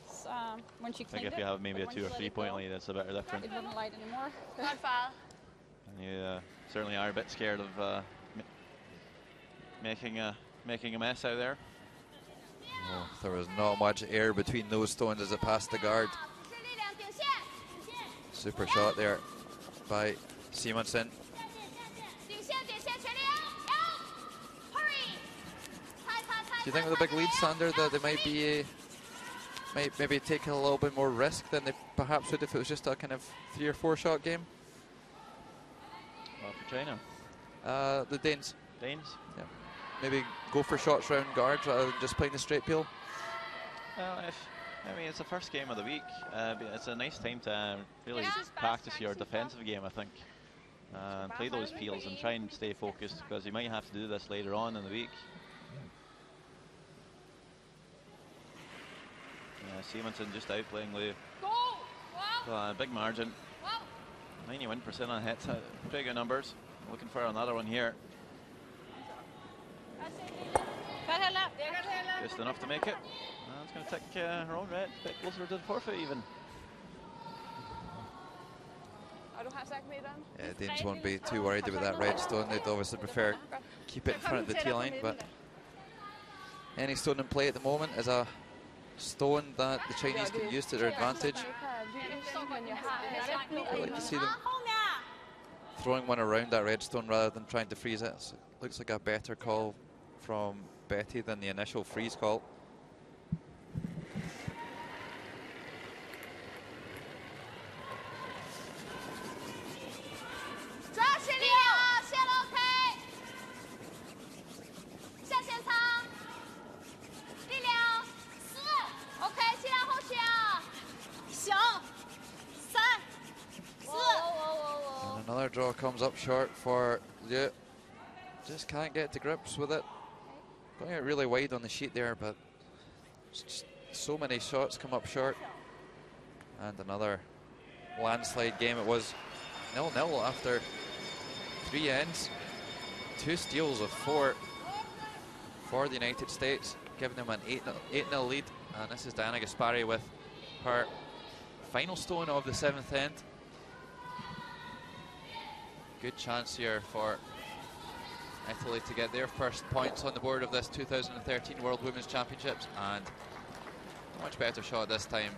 Speaker 3: think if you have maybe a 2 or 3 point lead, that's a bit different.
Speaker 5: It wouldn't light anymore.
Speaker 3: And you certainly are a bit scared of making a mess out there.
Speaker 2: Oh, there was not much air between those stones as it passed the guard. Super shot there by Simonsen. you think with a big lead, Sander, that they might be maybe take a little bit more risk than they perhaps would if it was just a kind of 3 or 4 shot game?
Speaker 3: Well, for China.
Speaker 2: The Danes.
Speaker 3: Danes?
Speaker 2: Yeah. Maybe go for shots round guards rather than just playing the straight peel.
Speaker 3: Well, I mean, it's the first game of the week. It's a nice time to really practice your defensive game, I think. And play those peels and try and stay focused, because you might have to do this later on in the week. Simonson just outplaying Lou. Big margin. 91% on hits. Pretty good numbers. Looking for another one here. Just enough to make it. It's going to take her own red. A bit closer to the forfeit even.
Speaker 2: Yeah, Danes won't be too worried about that red stone. They'd obviously prefer keep it in front of the tee line, but any stone in play at the moment is a stone that the Chinese can use to their advantage. I like to see them throwing one around that red stone rather than trying to freeze it. So it looks like a better call from Betty than the initial freeze call. Another draw comes up short for Liu. Just can't get to grips with it. Going out really wide on the sheet there, but just so many shots come up short. And another landslide game. It was 0-0 after 3 ends. 2 steals of 4 for the United States, giving them an 8-0 lead. And this is Diana Gaspari with her final stone of the 7th end. Good chance here for Italy to get their first points on the board of this 2013 World Women's Championships, and a much better shot this time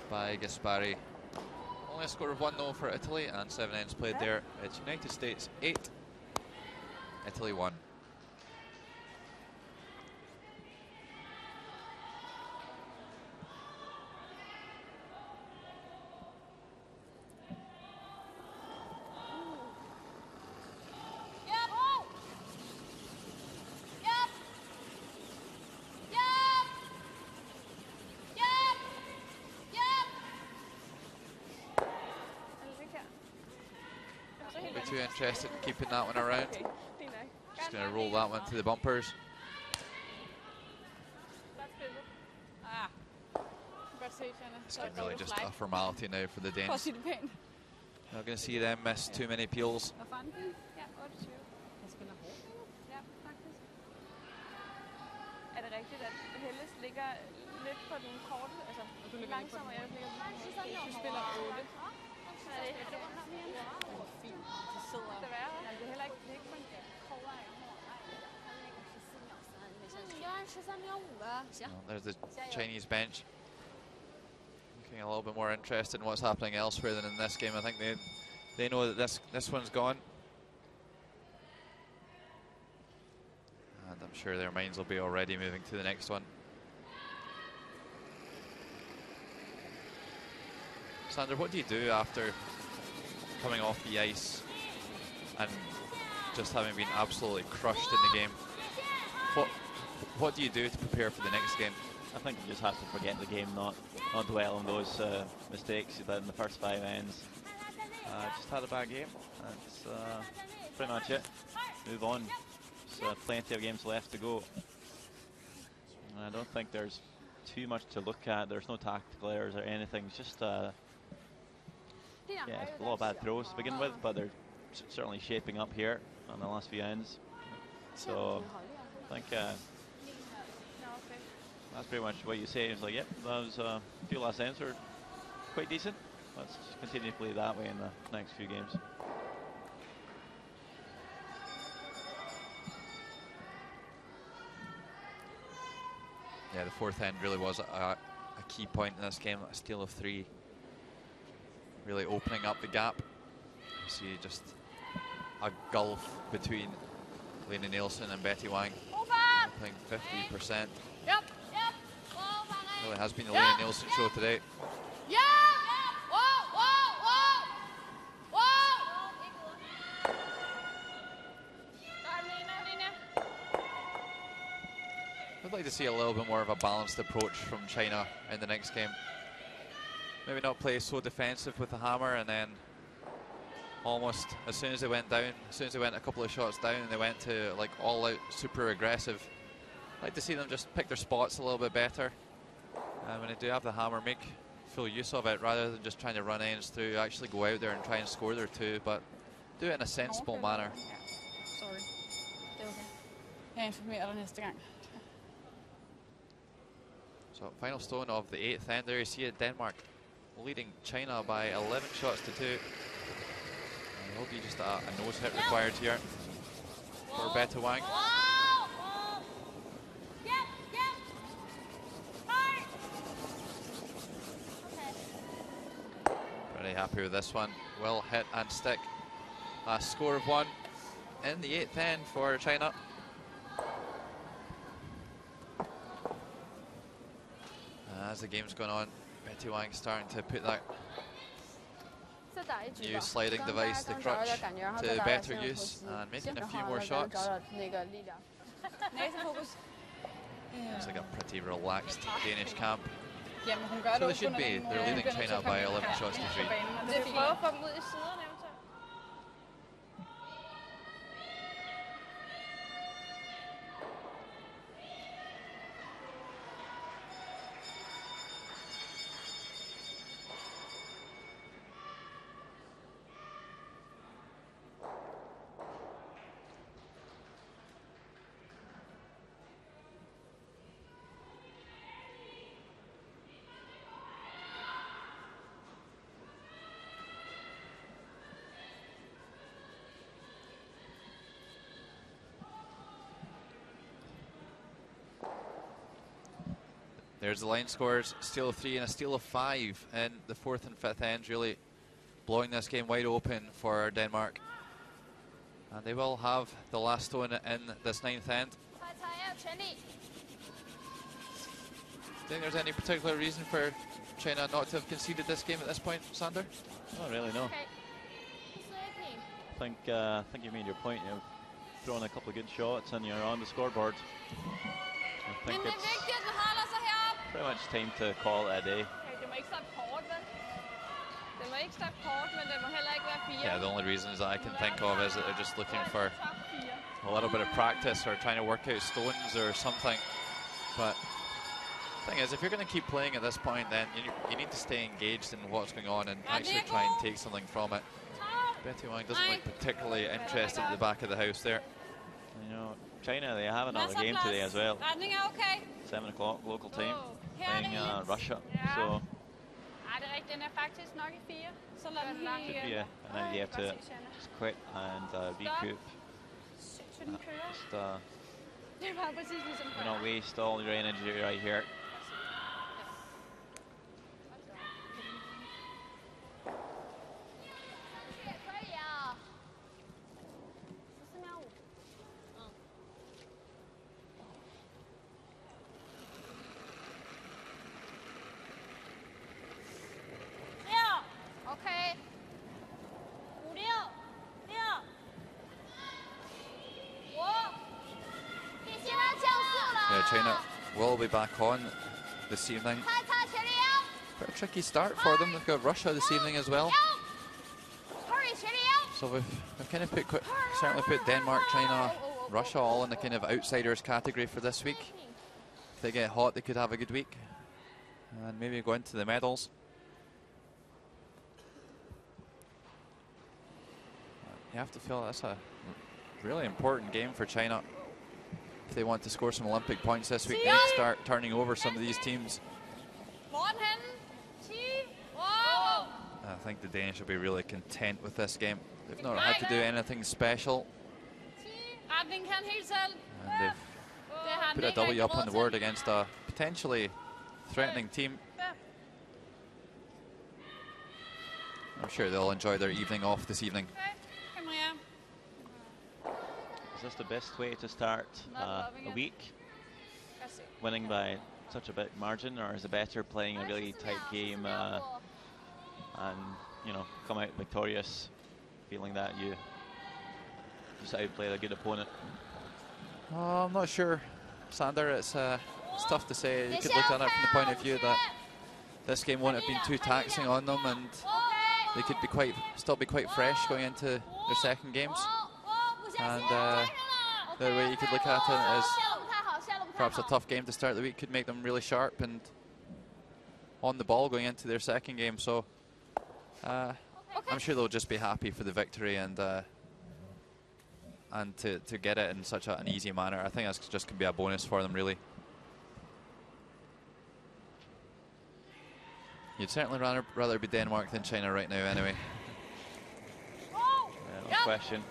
Speaker 2: by Gaspari. Only a score of 1-0 for Italy, and 7 ends played there. It's United States 8, Italy 1. Too interested in keeping that one around. Just going to roll that one to the bumpers. It's getting really just a formality now for the Danes. Not going to see them miss too many peels. There's the Chinese bench looking a little bit more interested in what's happening elsewhere than in this game. I think they know that this one's gone, and I'm sure their minds will be already moving to the next one. Sander, what do you do after coming off the ice and just having been absolutely crushed in the game? What do you do to prepare for the next game?
Speaker 3: I think you just have to forget the game, not dwell on those mistakes you did in the first 5 ends. Just had a bad game. That's pretty much it. Move on. There's plenty of games left to go. And I don't think there's too much to look at. There's no tactical errors or anything. It's just yeah, it's a lot of bad throws to begin with, but they're certainly shaping up here on the last few ends. So I think that's pretty much what you say. It's like, yep, that was a few last ends were quite decent. Let's just continue to play that way in the next few games.
Speaker 2: Yeah, the 4th end really was a key point in this game. A steal of 3, really opening up the gap. You see just a gulf between Lena Nielsen and Betty Wang. playing 50%.
Speaker 4: Yep.
Speaker 2: Really has been the Lena Nielsen show today.
Speaker 4: Yeah. Whoa.
Speaker 2: I'd like to see a little bit more of a balanced approach from China in the next game. Maybe not play so defensive with the hammer, and then almost as soon as they went down, as soon as they went a couple of shots down, they went to like all out super aggressive. I'd like to see them just pick their spots a little bit better. And when they do have the hammer, make full use of it rather than just trying to run ends through. Actually go out there and try and score their two, but do it in a sensible manner.
Speaker 5: Sorry. Det er okay. Jeg informerer dig næste gang.
Speaker 2: So final stone of the 8th end. There you see it, Denmark leading China by 11 shots to 2. There will be just a nose hit required here for Beta Wang. Pretty happy with this one. Well hit and stick. A score of 1 in the 8th end for China. As the game's going on, Betty Wang starting to put that new sliding device, the crutch, to better use and making a few more shots. It's like a pretty relaxed Danish camp. So they should be. They're leading China by 11 shots to 3. There's the line scores, steal of 3 and a steal of 5 in the 4th and 5th ends, really blowing this game wide open for Denmark. And they will have the last stone in this 9th end. Do you think there's any particular reason for China not to have conceded this game at this point, Sander?
Speaker 3: Not really, no. I think you made your point. You've thrown a couple of good shots and you're on the scoreboard. I think it's pretty much time to call it a day. Yeah, the only reasons that I can think of is that they're just looking for a little bit of practice or trying to work out stones or something. But the thing is, if you're going to keep playing at this point, then you need to stay engaged in what's going on and actually try and take something from it. Betty Wang doesn't look particularly interested at the back of the house there. You know, China, they have another game today as well. 7 o'clock local time, playing Russia. So should be an idea to just quit and recoup. Not waste all your energy right here.
Speaker 2: China will be back on this evening. Bit of a tricky start for them. They've got Russia this evening as well. So we've kind of certainly put Denmark, China, Russia all in the kind of outsiders category for this week. If they get hot, they could have a good week and maybe go into the medals. You have to feel that's a really important game for China. If they want to score some Olympic points this week, they need to start turning over some of these teams. I think the Danish will be really content with this game. They've not had to do anything special. And they've put a W up on the board against a potentially threatening team. I'm sure they'll enjoy their evening off this evening.
Speaker 3: Is this the best way to start a week? winning by such a big margin, or is it better playing a really tight game and come out victorious, feeling that you just outplayed a good opponent?
Speaker 2: I'm not sure, Sander. It's tough to say. You could look at it from the point of view that this game won't have been too taxing on them, and they could be still be quite fresh going into their second games. And the way you could look at it is perhaps a tough game to start the week could make them really sharp and on the ball going into their second game. So I'm sure they'll just be happy for the victory and to get it in such an easy manner. I think that's just going to be a bonus for them, really. You'd certainly rather be Denmark than China right now, anyway.
Speaker 3: Yeah, no question.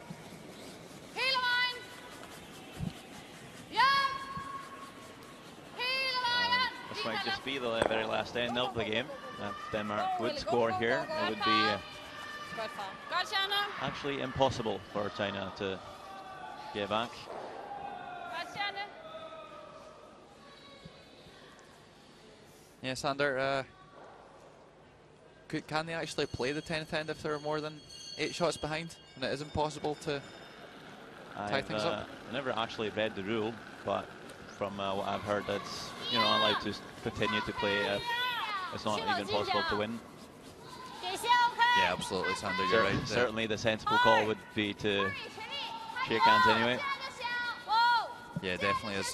Speaker 3: This might just be the very last end of the game. If Denmark would score here, it would be actually impossible for China to get back.
Speaker 2: Yeah, Sander, can they actually play the 10th end if they're more than 8 shots behind and it is impossible to tie things up?
Speaker 3: I never actually read the rule, but from what I've heard, it's not allowed to continue to play if it's not even possible to win.
Speaker 2: Yeah, absolutely, Sander, you're right.
Speaker 3: Certainly the sensible call would be to shake hands anyway.
Speaker 2: Yeah, definitely. As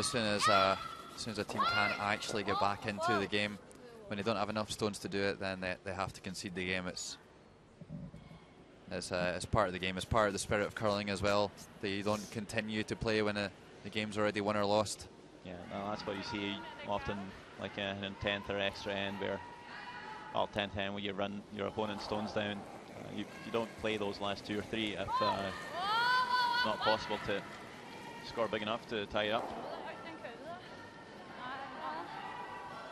Speaker 2: soon as a team can actually get back into the game, when they don't have enough stones to do it, then they have to concede the game. It's part of the game. It's part of the spirit of curling as well. They don't continue to play when the game's already won or lost.
Speaker 3: Yeah, no, that's what you see often, like in 10th or extra end, where 10th end, where you run your opponent's stones down. You don't play those last 2 or 3 if it's not possible to score big enough to tie it up.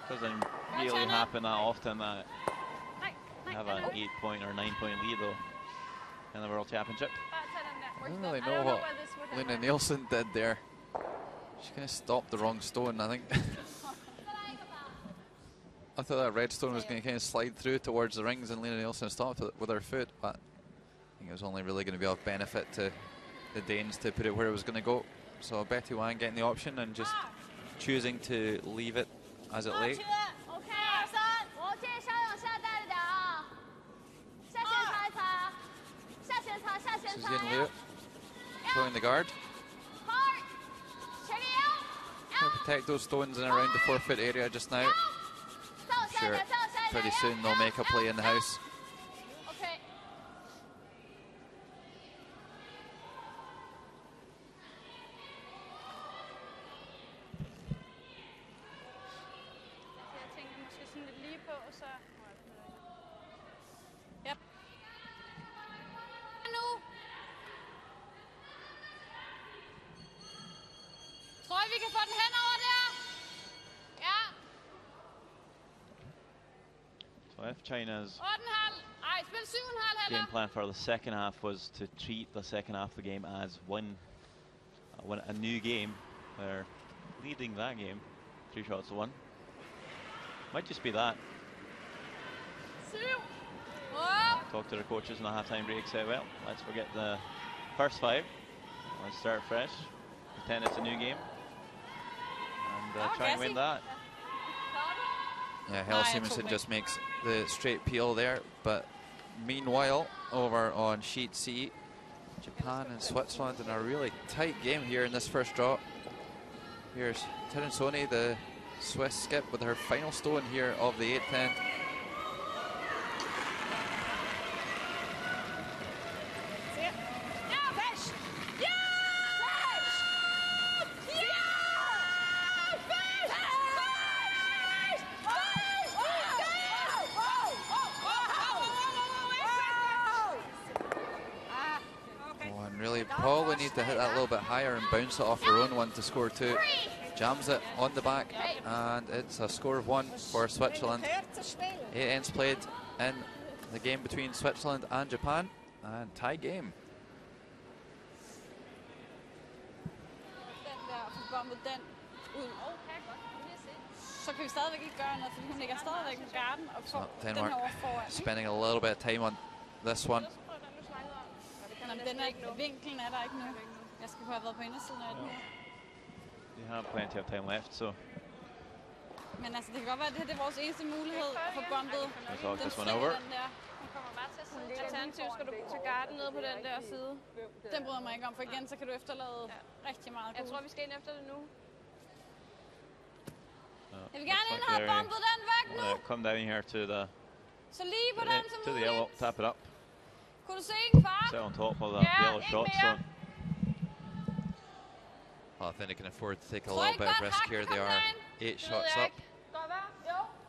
Speaker 3: Doesn't really happen that often that you have an 8-point or 9-point lead though in the World Championship.
Speaker 2: I don't really know what Lena Nielsen did there. She kind of stopped the wrong stone, I think. I thought that red stone was going to kind of slide through towards the rings, and Lena Nielsen stopped it with her foot, but I think it was only really going to be of benefit to the Danes to put it where it was going to go. So Betty Wang getting the option and just choosing to leave it as it lay. Suzanne Liu throwing the guard. Trying to protect those stones in around the 4-foot area just now. I'm sure pretty soon they'll make a play in the house.
Speaker 3: So if China's game plan for the second half was to treat the second half of the game as a new game, they're leading that game 3 shots to 1. Might just be that. Talk to their coaches in the halftime break, say, well, let's forget the first 5. Let's start fresh, pretend it's a new game, and try and win that.
Speaker 2: Yeah, Helle Simonsen just makes the straight peel there, but meanwhile, over on sheet C, Japan and Switzerland in a really tight game here in this first draw. Here's Tirinsoni, the Swiss skip, with her final stone here of the 8th end. Probably need to hit that a little bit higher and bounce it off her own one to score 2. Jams it on the back, and it's a score of 1 for Switzerland. 8 ends played in the game between Switzerland and Japan, and tie game.
Speaker 5: ud, så kan vi stadigvæk ikke gøre noget, fordi hun ligger stadigvæk med garden og får den
Speaker 2: Denmark
Speaker 5: her over foran.
Speaker 2: spending a little bit of time on this one.
Speaker 5: Den er, vinklen er der ikke nu. Jeg skal have været på indersiden af den her.
Speaker 3: You have plenty of time left, so.
Speaker 5: Men altså, det kan godt være, at det her er vores eneste mulighed at få bumpet.
Speaker 3: Den slinger
Speaker 5: den der.
Speaker 4: Hun kommer bare til at sidde. Alternativt skal du tage garden ned på den der side.
Speaker 5: Den bryder mig ikke om, for igen, så kan du efterlade rigtig meget.
Speaker 4: Jeg tror, vi skal ind efter det nu.
Speaker 5: Jeg vil gerne ind og have bumpet den væk nu.
Speaker 3: Come down here to the.
Speaker 5: Så lige på den som
Speaker 3: to the yellow, tap it up.
Speaker 5: Kunne du se en far?
Speaker 3: Sit on top of the yellow shot zone.
Speaker 2: Well, I think they can afford to take a little bit of risk here. They are 8 shots up.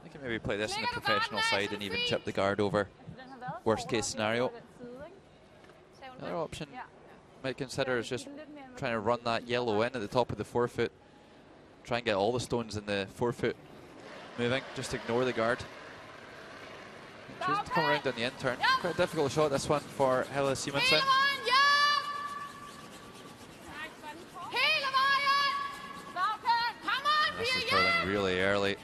Speaker 2: They can maybe play this in the professional side and even chip the guard over. Worst case scenario. Another option might consider is just trying to run that yellow in at the top of the forefoot. Try and get all the stones in the forefoot moving. Just ignore the guard. Choose to come around on the in turn. Quite a difficult shot this one for Helle Simonsen. This is curling really early.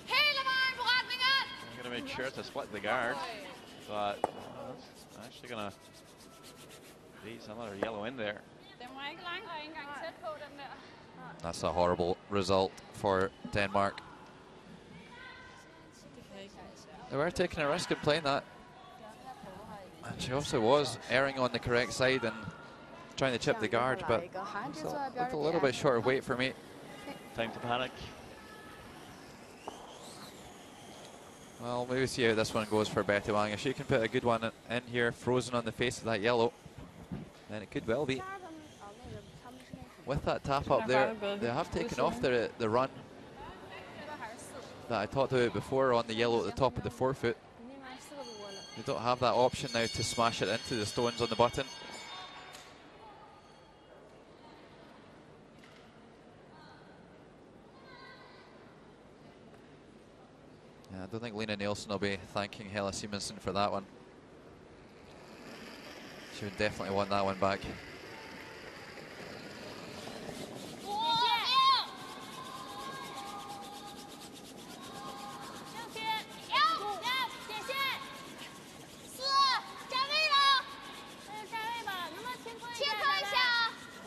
Speaker 3: I'm going to make sure to split the guard, but that's actually going to be some other yellow in there.
Speaker 2: That's a horrible result for Denmark. They were taking a risk in playing that. And she also was erring on the correct side and trying to chip the guard, but looked a little bit short of weight for me.
Speaker 3: Time to panic.
Speaker 2: Well, maybe see how this one goes for Betty Wang. If she can put a good one in here, frozen on the face of that yellow, then it could well be. With that tap up there, they have taken off the run that I talked about before on the yellow at the top of the forefoot. They don't have that option now to smash it into the stones on the button. Yeah, I don't think Lena Nielsen will be thanking Helle Simonsen for that one. She would definitely want that one back.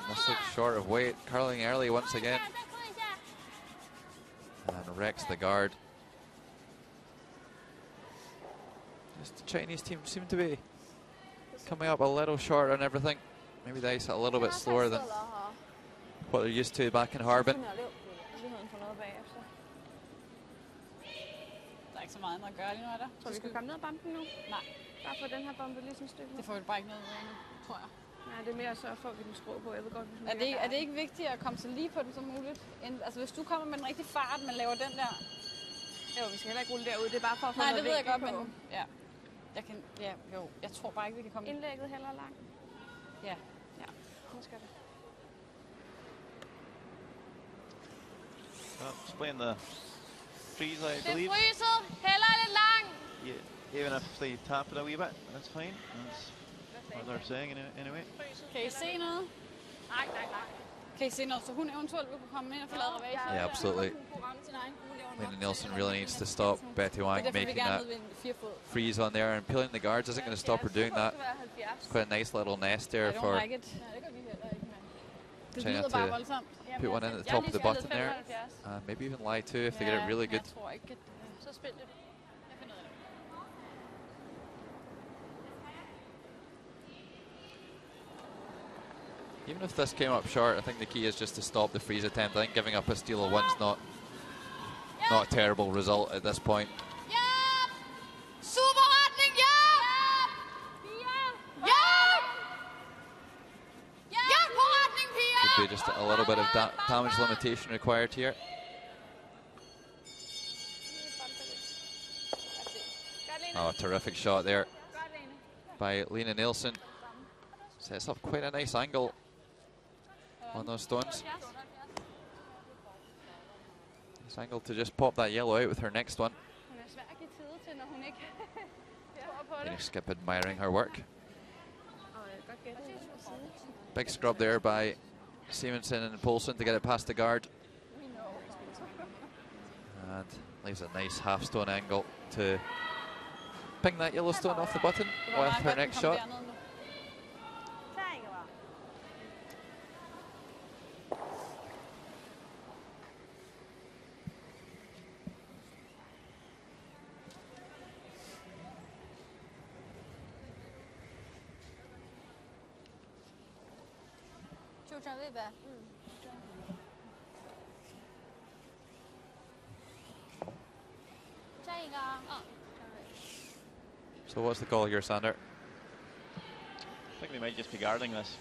Speaker 2: Must look short of weight. Curling early once again. And wrecks the guard. Just the Chinese team seem to be coming up a little short on everything. Maybe the ice a little bit slower than what they're used to back in Harbin.
Speaker 5: Der er ikke så meget andet at gøre lige nu, er der?
Speaker 4: Tror vi kan komme ned og bampe den nu?
Speaker 5: Nej.
Speaker 4: Bare få den her bombe lige sådan et stykke.
Speaker 5: Det får vi bare ikke noget ud af nu, tror jeg.
Speaker 4: Nej, det er mere at sørge for, at vi kan skrue på. Jeg ved godt, hvis
Speaker 5: Er det ikke vigtigt at komme så lige på den som muligt? Altså hvis du kommer med en rigtig fart, men laver den der...
Speaker 4: Jo, vi skal heller ikke rulle derud. Det er bare for at få
Speaker 5: Nej,
Speaker 4: noget
Speaker 5: det ved jeg godt,
Speaker 4: på.
Speaker 5: men... Ja. Jeg tror bare ikke, vi kan komme...
Speaker 4: Indlægget heller langt.
Speaker 5: Ja.
Speaker 4: Nu skal det.
Speaker 3: Just playing the freeze, I
Speaker 4: Det
Speaker 3: believe.
Speaker 4: fryser. Heller lidt langt.
Speaker 3: Yeah, even if they tap it a wee bit, that's fine. That's what they're saying anyway.
Speaker 5: Kan I se noget?
Speaker 4: Nej.
Speaker 5: Kan I se noget, så hun eventuelt vil kunne komme ind og få lavet ravage?
Speaker 2: Yeah, absolutely. Lena Nielsen really needs to stop Betty Wang making that freeze on there, and peeling the guards isn't going to stop her doing that. It's quite a nice little nest there for China to put one in at the top of the button there, and maybe even lie too if they get it really good. Even if this came up short, I think the key is just to stop the freeze attempt. I think giving up a steal of one's not a terrible result at this point. Could be just a little bit of damage limitation required here. Oh, terrific shot there by Lena Nielsen. Sets up quite a nice angle on those stones. Nice angle to just pop that yellow out with her next one. Danish skip admiring her work. Big scrub there by Simonsen and Poulsen to get it past the guard. And leaves a nice half stone angle to ping that yellow stone off the button with her next shot. So what's the call here, Sander?
Speaker 3: I think they might just be guarding this.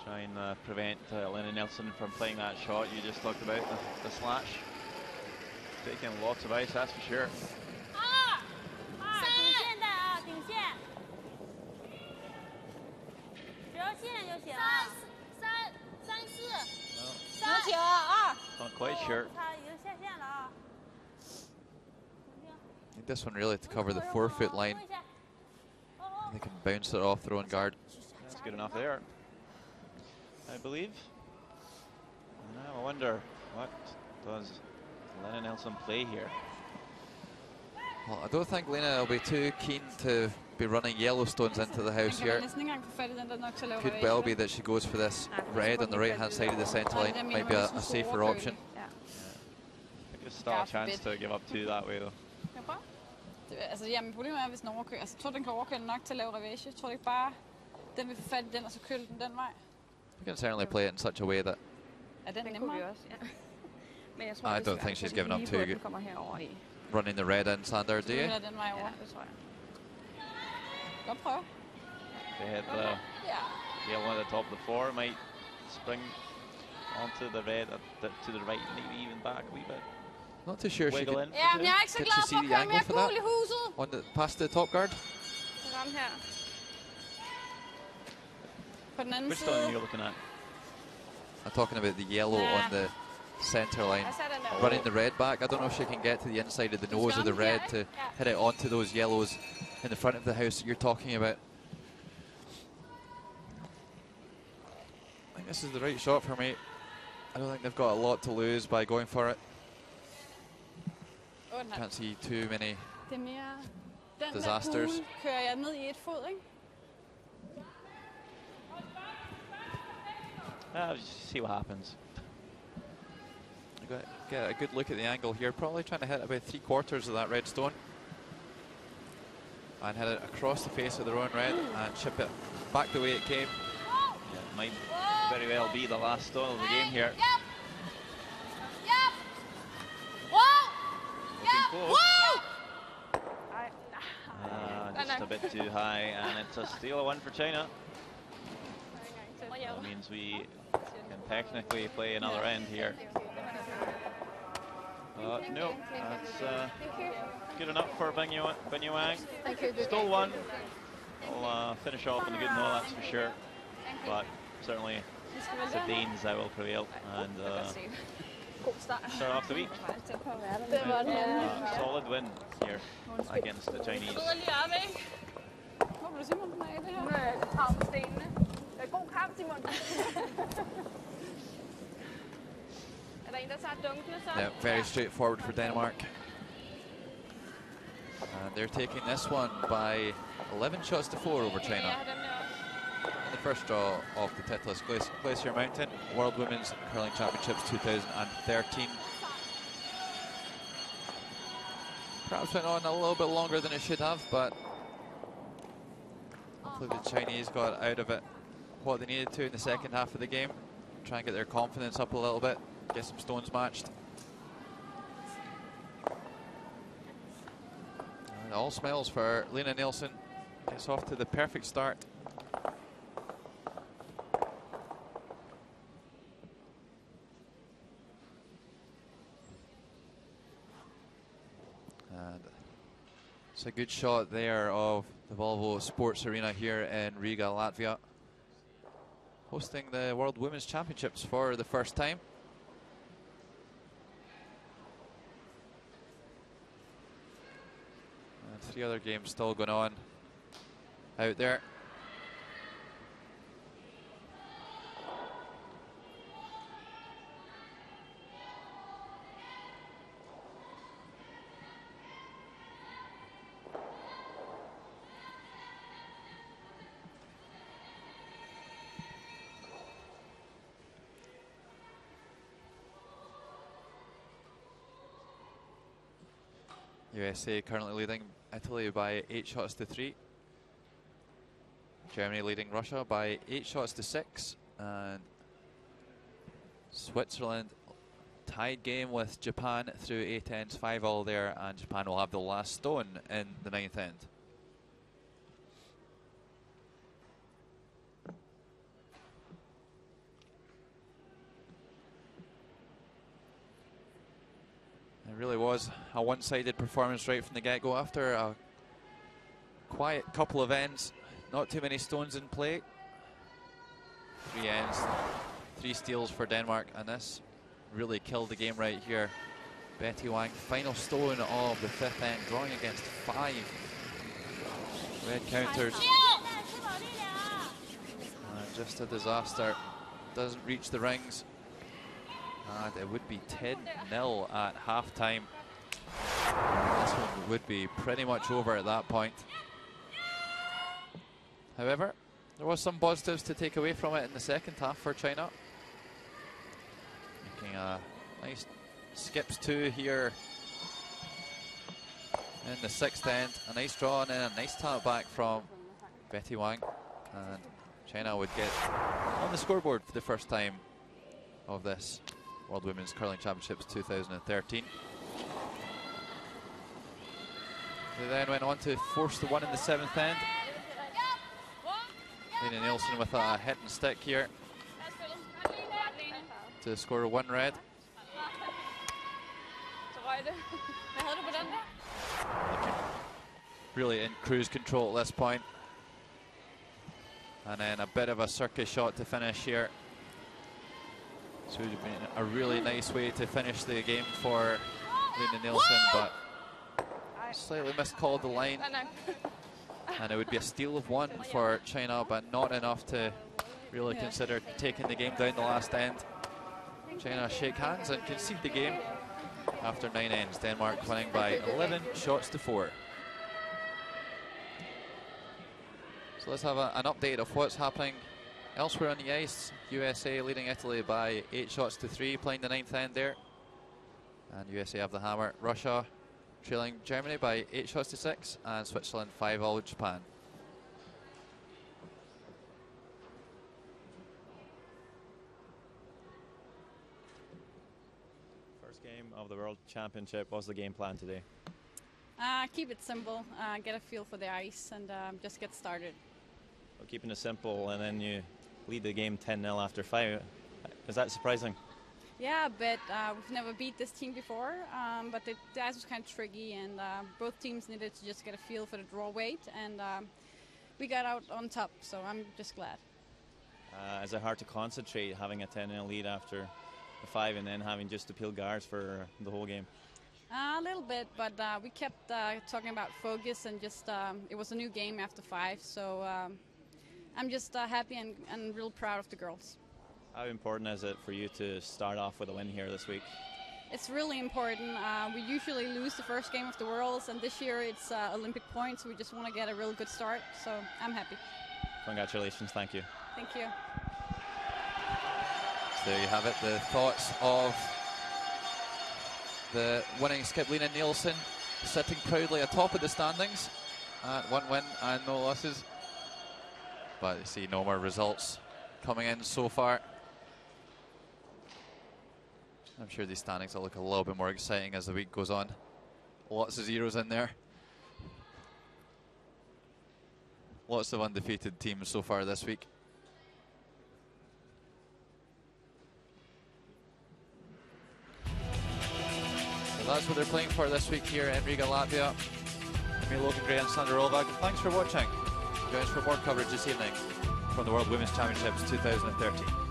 Speaker 3: Try and prevent Lena Nilsson from playing that shot you just talked about, the slash. Taking lots of ice, that's for sure. Not quite sure.
Speaker 2: I think this one really to cover the 4-foot line. They can bounce it off their own guard.
Speaker 3: That's good enough there, I believe. Now I wonder, what does Lena Nilsson play here?
Speaker 2: Well, I don't think Lena will be too keen to be running yellow stones into the house here. Could well be that she goes for this red on the right hand side of the centre line. Might be a safer option.
Speaker 3: I think there's still a chance to give up two that way though.
Speaker 5: Altså, jamen, problemet hvis den overkører. Altså, jeg tror, den kan overkøre nok til at lave ravage. Jeg tror ikke bare, den vil få fat i den, og så køle den den vej.
Speaker 2: You can certainly play it in such a way that...
Speaker 5: Den nemmere?
Speaker 2: I don't think she's given up too good. Running the red in, Sander, do you?
Speaker 5: Den vej over. Det tror jeg. Godt prøve.
Speaker 3: They hit the yellow at the top of the floor, might spring onto the red to the right, maybe even back a wee bit.
Speaker 2: Not too sure she
Speaker 3: Wiggle
Speaker 2: could.
Speaker 3: in.
Speaker 5: Ja, men jeg er ikke så glad for at komme mere gul i huset.
Speaker 2: On the, past the top guard.
Speaker 5: Ramme her. På den anden
Speaker 3: Which
Speaker 5: side.
Speaker 3: stone are you looking at?
Speaker 2: I'm talking about the yellow on the centre line. Running the red back. I don't know if she can get to the inside of the nose of the red to hit it onto those yellows in the front of the house that you're talking about. I think this is the right shot for me. I don't think they've got a lot to lose by going for it. Can't see too many disasters.
Speaker 5: Den der kører jeg ned i et fod, ikke?
Speaker 3: See what happens.
Speaker 2: Get a good look at the angle here. Probably trying to hit about 3/4 of that red stone. And hit it across the face of their own red and chip it back the way it came.
Speaker 3: Yeah, it might very well be the last stone of the game here. Close. Just a bit too high, and it's a steal, one for China. That means we can technically play another end here. No, that's good enough for Bing Wang. Still one. I'll finish off on a good note, that's for sure. But certainly the Danes that will prevail and start off the week. Solid win here against the Chinese.
Speaker 2: Yeah, very straightforward for Denmark. And they're taking this one by 11 shots to 4 over China. In the first draw of the Titlis Glacier Mountain World Women's Curling Championships 2013. Perhaps went on a little bit longer than it should have, but hopefully the Chinese got out of it what they needed to in the second half of the game. Try and get their confidence up a little bit, get some stones matched. And all smiles for Lena Nilsson. Gets off to the perfect start. And it's a good shot there of the Volvo Sports Arena here in Riga, Latvia, hosting the World Women's Championships for the first time. And 3 other games still going on out there. USA currently leading Italy by 8 shots to 3. Germany leading Russia by 8 shots to 6. And Switzerland tied game with Japan through 8 ends, 5-all there, and Japan will have the last stone in the 9th end. It really was a one-sided performance right from the get-go. After a quiet couple of ends, not too many stones in play. 3 ends, 3 steals for Denmark, and this really killed the game right here. Betty Wang, final stone of the 5th end, drawing against 5 red counters. Just a disaster. Doesn't reach the rings. And it would be 10-0 at half-time. This one would be pretty much over at that point. However, there was some positives to take away from it in the second half for China. Making a nice skips 2 here in the 6th end. A nice draw and then a nice tap back from Betty Wang. And China would get on the scoreboard for the first time of this World Women's Curling Championships 2013. They then went on to force the 1 in the 7th end. Lena Nielsen with a hit and stick here to score 1 red. Really in cruise control at this point. And then a bit of a circus shot to finish here. So it would have been a really nice way to finish the game for Lena Nielsen, but slightly miscalled the line. And it would be a steal of 1 for China, but not enough to really consider taking the game down the last end. China shake hands and concede the game after 9 ends. Denmark winning by 11 shots to 4. So let's have an update of what's happening elsewhere on the ice. USA leading Italy by 8 shots to 3, playing the 9th end there. And USA have the hammer. Russia trailing Germany by 8 shots to 6, and Switzerland 5-all with Japan.
Speaker 3: First game of the World Championship. What's the game plan today?
Speaker 5: Keep it simple, get a feel for the ice, and just get started.
Speaker 3: Well, keeping it simple, and then you lead the game 10-0 after 5. Is that surprising?
Speaker 5: Yeah, but we've never beat this team before, but the ice was kind of tricky, and both teams needed to just get a feel for the draw weight, and we got out on top, so I'm just glad.
Speaker 3: Is it hard to concentrate having a 10-0 lead after the 5 and then having just to peel guards for the whole game?
Speaker 5: A little bit, but we kept talking about focus, and just it was a new game after 5, so I'm just happy and real proud of the girls.
Speaker 3: How important is it for you to start off with a win here this week?
Speaker 5: It's really important. We usually lose the first game of the Worlds, and this year it's Olympic points, so we just want to get a real good start, so I'm happy.
Speaker 3: Congratulations, thank you.
Speaker 5: Thank you.
Speaker 2: So there you have it, the thoughts of the winning skip Lena Nielsen, sitting proudly atop of the standings at 1 win and no losses. But you see no more results coming in so far. I'm sure these standings will look a little bit more exciting as the week goes on. Lots of zeros in there. Lots of undefeated teams so far this week. So that's what they're playing for this week here in Riga, Latvia. I'm me, Logan Gray and Sandra Olvag. Thanks for watching. Join us for more coverage this evening from the World Women's Championships 2013.